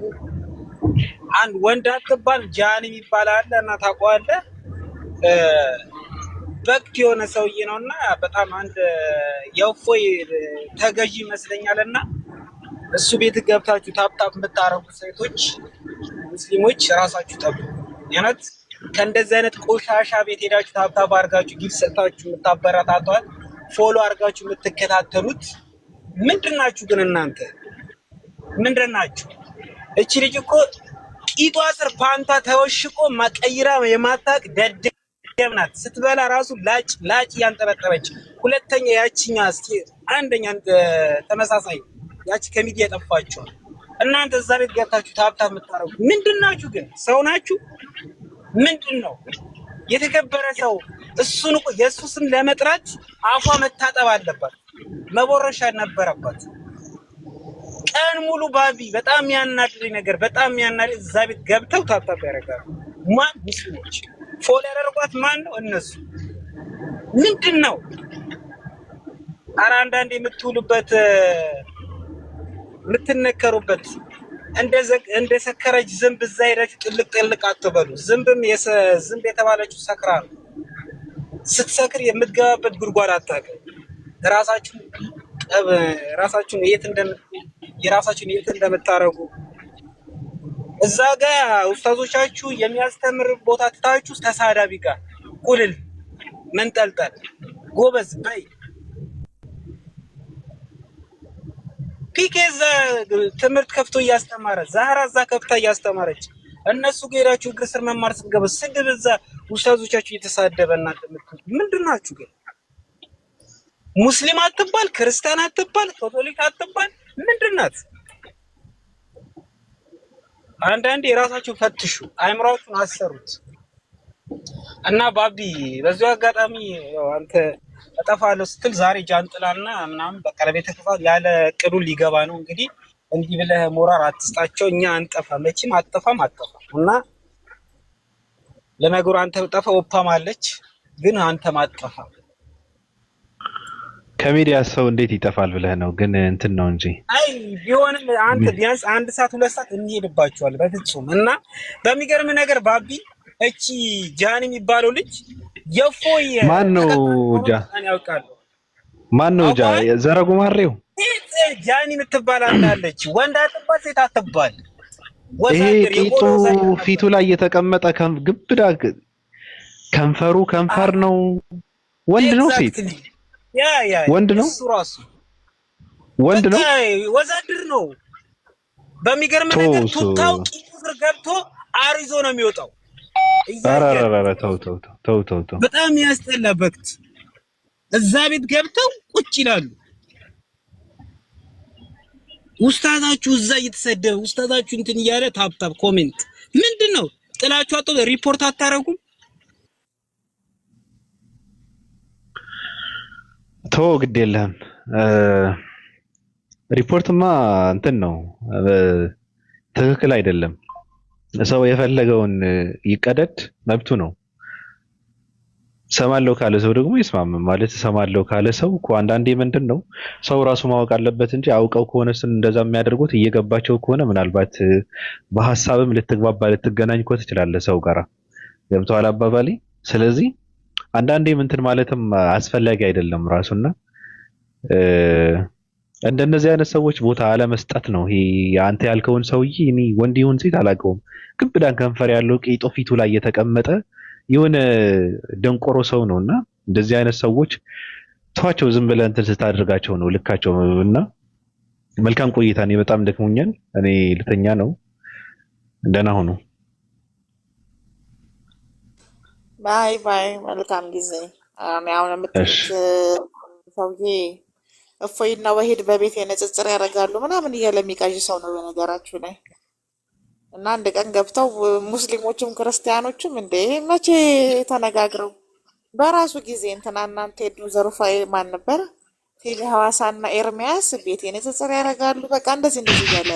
Speaker 5: አንድ ወንድ አትባል ጃኒ የሚባል አለ እና ታውቀዋለህ። በክት የሆነ ሰውዬ ነው እና በጣም አንድ የእፎይ ተገዢ ይመስለኛል። እና እሱ ቤት ገብታችሁ ታብታብ የምታረጉ ሴቶች ሙስሊሞች ራሳችሁ ጠብቁ። የእውነት ከእንደዚህ አይነት ቆሻሻ ቤት ሄዳችሁ ታብታብ አድርጋችሁ ጊፍት ሰጥታችሁ የምታበረታቷል ፎሎ አድርጋችሁ የምትከታተሉት ምንድን ናችሁ ግን እናንተ? ምንድን ናችሁ? እቺ ልጅ እኮ ቂጧ ስር ፓንታ ተወሽቆ ማቀይራ የማታቅ ደደብ ናት። ስትበላ ራሱ ላጭ ያንጠበጠበች። ሁለተኛ ያቺኛ እስኪ አንደኛ ተመሳሳይ ያቺ ከሚዲያ የጠፋችኋል። እናንተ እዛ ቤት ገብታችሁ ታብታብ የምታረጉ ምንድን ናችሁ ግን? ሰው ናችሁ? ምንድን ነው የተከበረ ሰው እሱን እኮ የእሱ ስም ለመጥራት አፏ መታጠብ አለባት፣ መቦረሻ ነበረባት። ቀን ሙሉ ባቢ በጣም ያናድረኝ ነገር በጣም ያናድረኝ እዛ ቤት ገብተው ታብታብ ያደርጋሉ። ማን ሙስሊሞች ፎሎ ያደርጓት ማን ነው? እነሱ ምንድን ነው? ኧረ አንዳንዴ የምትውሉበት የምትነከሩበት እንደ ሰከረች ዝንብ እዛ ሄዳችሁ ጥልቅ አትበሉ። ዝንብ የተባለችው ሰክራ ነው። ስትሰክር የምትገባበት ጉድጓድ አታውቅም። ራሳችሁን የት እንደምታረጉ እዛ ጋር ኡስታዞቻችሁ የሚያስተምር ቦታ ትታችሁ ተሳዳቢ ጋር ቁልል መንጠልጠል። ጎበዝ በይ ፒኬዛ ትምህርት ከፍቶ እያስተማረ ዛህራ እዛ ከፍታ እያስተማረች እነሱ ጌራችሁ እግር ስር መማር ስትገባ ስድብ እዛ ኡስታዞቻችሁ እየተሳደበ እናንተ ምንድን ናችሁ ግን? ሙስሊም አትባል፣ ክርስቲያን አትባል፣ ካቶሊክ አትባል፣ ምንድን ናት? አንዳንዴ የራሳችሁን ፈትሹ፣ አይምሯችሁን አሰሩት። እና ባቢ በዚሁ አጋጣሚ ያው አንተ እጠፋለሁ ስትል ዛሬ ጃንጥላና ምናምን በቃ ለቤተክርስቲያን ያለ እቅዱ ሊገባ ነው። እንግዲህ እንዲህ ብለህ ሞራል አትስጣቸው። እኛ አንጠፋ መቼም አጠፋም። እና ለነገሩ አንተ ጠፋ ኦፓም አለች ግን አንተ ማጠፋ
Speaker 1: ከሚዲያ ሰው እንዴት ይጠፋል ብለህ ነው? ግን እንትን ነው እንጂ
Speaker 5: አይ ቢሆንም አንተ ቢያንስ 1 ሰዓት 2 ሰዓት እንሄድባቸዋል በፍጹም። እና በሚገርም ነገር ባቢ እቺ ጃኒ የሚባለው ልጅ የፎይ
Speaker 1: ማን ነው? ዘረጉ ማሬው
Speaker 5: ጃኒ የምትባል አለች። ወንድ አትባል ሴት አትባል።
Speaker 1: ይሄ ቂጡ ፊቱ ላይ የተቀመጠ ግብዳ ከንፈሩ ከንፈር ነው። ወንድ ነው ሴት? ወንድ ነው።
Speaker 5: እሱ ራሱ
Speaker 1: ወንድ ነው።
Speaker 5: ወዛድር ነው። በሚገርም ነገር ቱታው ቂጡ ስር ገብቶ አሪዞ ነው የሚወጣው።
Speaker 1: ተው
Speaker 5: በጣም ያስጠላ በክት። እዛ ቤት ገብተው ቁጭ ይላሉ። ኡስታዛችሁ እዛ እየተሰደበ ኡስታዛችሁ እንትን እያለ ታብታብ ኮሜንት ምንድን ነው? ጥላችሁ አጥቶ ሪፖርት አታረጉም?
Speaker 1: ተው ግድ የለህም። ሪፖርትማ እንትን ነው ትክክል አይደለም። ሰው የፈለገውን ይቀደድ መብቱ ነው። ሰማለው ካለ ሰው ደግሞ ይስማማል ማለት ሰማለው ካለ ሰው እኮ አንዳንዴ ምንድነው ሰው ራሱ ማወቅ አለበት እንጂ አውቀው ከሆነ እንደዛ የሚያደርጉት እየገባቸው ከሆነ ምናልባት በሐሳብም ልትግባባ ልትገናኝ እኮ ትችላለህ ሰው ጋራ ገብቶሃል አባባሌ። ስለዚህ አንዳንዴ እንትን ማለትም አስፈላጊ አይደለም ራሱና እንደነዚህ አይነት ሰዎች ቦታ አለመስጠት ነው። ይሄ አንተ ያልከውን ሰውዬ እኔ ወንድ ይሁን ሴት አላውቀውም፣ ግን ብዳን ከንፈር ያለው ቄጦ ፊቱ ላይ የተቀመጠ የሆነ ደንቆሮ ሰው ነውና እንደዚህ አይነት ሰዎች ተዋቸው፣ ዝም ብለህ እንትን ስታደርጋቸው ነው ልካቸው። እና መልካም ቆይታ። እኔ በጣም ደክሞኛል፣ እኔ ልተኛ ነው። ደህና ሁኑ።
Speaker 2: ባይ ባይ። መልካም ጊዜ። አሁን የምትሉት ሰውዬ እፎይና ወሂድ በቤት የንጽጽር ያደርጋሉ ምናምን እያለ የሚቃዥ ሰው ነው በነገራችሁ ላይ። እና አንድ ቀን ገብተው ሙስሊሞችም ክርስቲያኖችም እንደ መቼ ተነጋግረው በራሱ ጊዜ እንትና እናንተ ሄዱ ዘሩፋኤል ማን ነበር ቴዲ ሐዋሳና ኤርሚያስ ቤት የንጽጽር ያደርጋሉ በቃ እንደዚህ እንደዚህ እያለ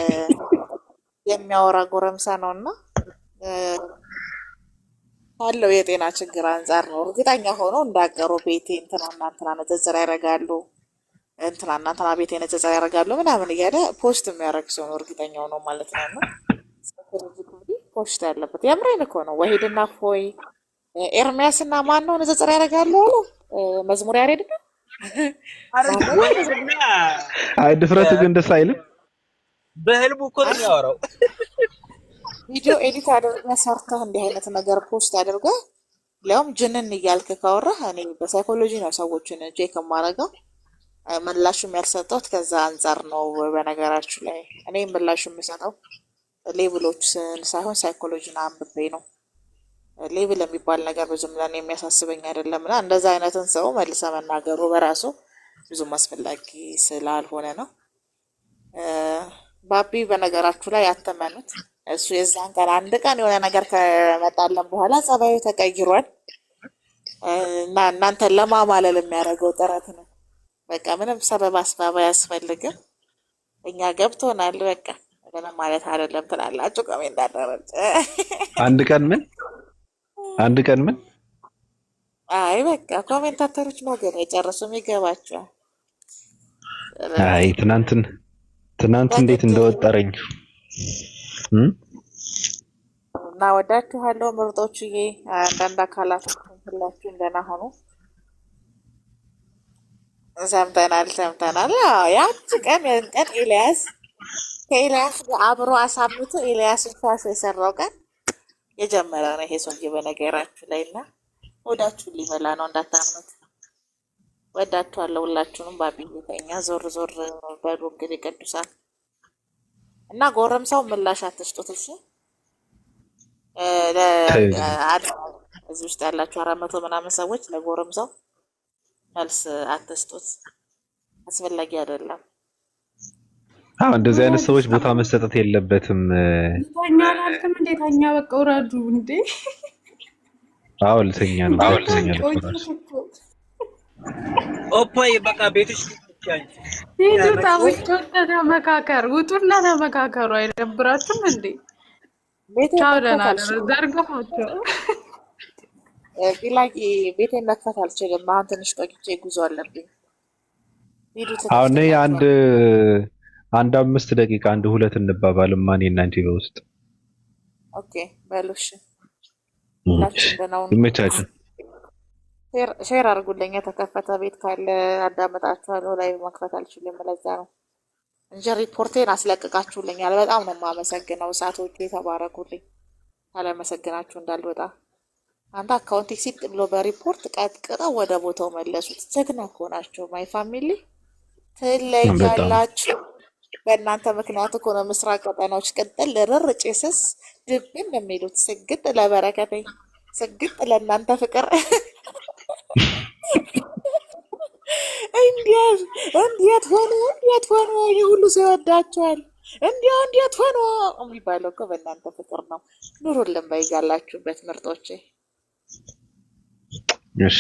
Speaker 2: የሚያወራ ጎረምሳ ነው። እና ካለው የጤና ችግር አንጻር ነው እርግጠኛ ሆኖ እንዳቀሩ ቤቴ እንትና እናንትና ንጽጽር ያደርጋሉ እንትና እናንትና ቤት የንጽጽር ያደርጋሉ ምናምን እያለ ፖስት የሚያደርግ ሰው ነው እርግጠኛው ነው ማለት ነው። እና ፖስት ያለበት የምሬን እኮ ነው። ወሂድና ፎይ ኤርሚያስና ማን ነው ንጽጽር ያደርጋሉ አሉ መዝሙር ያሬድ ነው።
Speaker 1: አይ ድፍረቱ ግን ደስ አይልም።
Speaker 5: በህልሙ እኮ ነው የሚያወራው።
Speaker 2: ቪዲዮ ኤዲት አድርገህ ሰርተህ እንዲህ አይነት ነገር ፖስት አድርገህ ሊያውም ጅንን እያልክ ካወራህ እኔ በሳይኮሎጂ ነው ሰዎችን ቼክ የማደርገው። ምላሹም ያልሰጠሁት ከዛ አንጻር ነው። በነገራችሁ ላይ እኔ ምላሹ የምሰጠው ሌብሎችን ሳይሆን ሳይኮሎጂን አንብቤ ነው። ሌብል የሚባል ነገር ብዙም ለእኔ የሚያሳስበኝ አይደለም። እና እንደዛ አይነትን ሰው መልሰ መናገሩ በራሱ ብዙም አስፈላጊ ስላልሆነ ነው። ባቢ በነገራችሁ ላይ ያተመኑት እሱ የዛን ቀን አንድ ቀን የሆነ ነገር ከመጣለን በኋላ ጸባዩ ተቀይሯል እና እናንተን ለማማለል የሚያደርገው ጥረት ነው። በቃ ምንም ሰበብ አስባብ አያስፈልግም። እኛ ገብቶናል በቃ ምንም ማለት አይደለም ትላላችሁ። ኮሜንት አደረች
Speaker 1: አንድ ቀን ምን
Speaker 2: አይ በቃ ኮሜንታተሮች ነው ገና የጨረሱም ይገባቸዋል።
Speaker 1: አይ ትናንት እንዴት እንደወጠረኝ
Speaker 2: እና ወዳችኋለሁ ምርጦችዬ። አንዳንድ አካላት ሁላችሁ እንደና ሆኑ። ሰምተናል። ያቺ ቀን ኤልያስ ከኤልያስ አብሮ አሳምቶ ኤልያስ ፋስ የሰራው ቀን የጀመረ ነው ይሄ ሰውዬ በነገራችሁ ላይ። እና ወዳችሁን ሊበላ ነው እንዳታምኑት። ወዳችኋለሁ ሁላችሁንም። ባቢተኛ ዞር በሉ እንግዲህ ቅዱሳን እና ጎረምሳው ምላሽ አትስጡት እሺ። እዚህ ውስጥ ያላችሁ 400 ምናምን ሰዎች ለጎረምሳው መልስ አትስጡት፣ አስፈላጊ አይደለም።
Speaker 1: አዎ እንደዚህ አይነት ሰዎች ቦታ መሰጠት የለበትም።
Speaker 4: ተኛ አላልክም እንዴ? ተኛ በቃ ውረዱ እንዴ!
Speaker 1: አዎ ልተኛ ነው።
Speaker 5: ኦፖይ በቃ ቤትሽ
Speaker 4: ሂዱ፣ ተመካከር፣ ውጡና ተመካከሩ። አይደብራችሁም እንዴ? ቻው፣ ደህና ዘርግፋቸው።
Speaker 2: ቢላቂ ቤቴን መክፈት አልችልም። አሁን ትንሽ ቆይቼ ጉዞ አለብኝ።
Speaker 1: አሁን አንድ 5 ደቂቃ 2 እንባባልም ማን እናንቺ በውስጥ
Speaker 2: ኦኬ በሉሽ።
Speaker 1: ይመቻችሁ።
Speaker 2: ሼር አድርጉልኝ። የተከፈተ ቤት ካለ አዳመጣችኋለሁ። ላይ መክፈት አልችልም። ለዛ ነው እንጂ ሪፖርቴን አስለቅቃችሁልኛል። በጣም ነው የማመሰግነው። እሳቶቹ የተባረኩልኝ። ካላመሰግናችሁ እንዳልወጣ። አንተ አካውንት ሲጥ ብሎ በሪፖርት ቀጥቅጠው ወደ ቦታው መለሱት። ጀግና እኮ ናቸው። ማይ ፋሚሊ ትለያላችሁ። በእናንተ ምክንያት እኮ ነው ምስራቅ ቀጠናዎች ቅጥል ርር ጭስስ ድብን የሚሉት። ስግጥ ለበረከቴ፣ ስግጥ ለእናንተ ፍቅር። እንዴት ሆኖ የሁሉ ሰው ይወዳቸዋል። እንዴት ሆኖ የሚባለው እኮ በእናንተ ፍቅር ነው። ኑሩልን በይጋላችሁበት ምርጦቼ።
Speaker 1: እሺ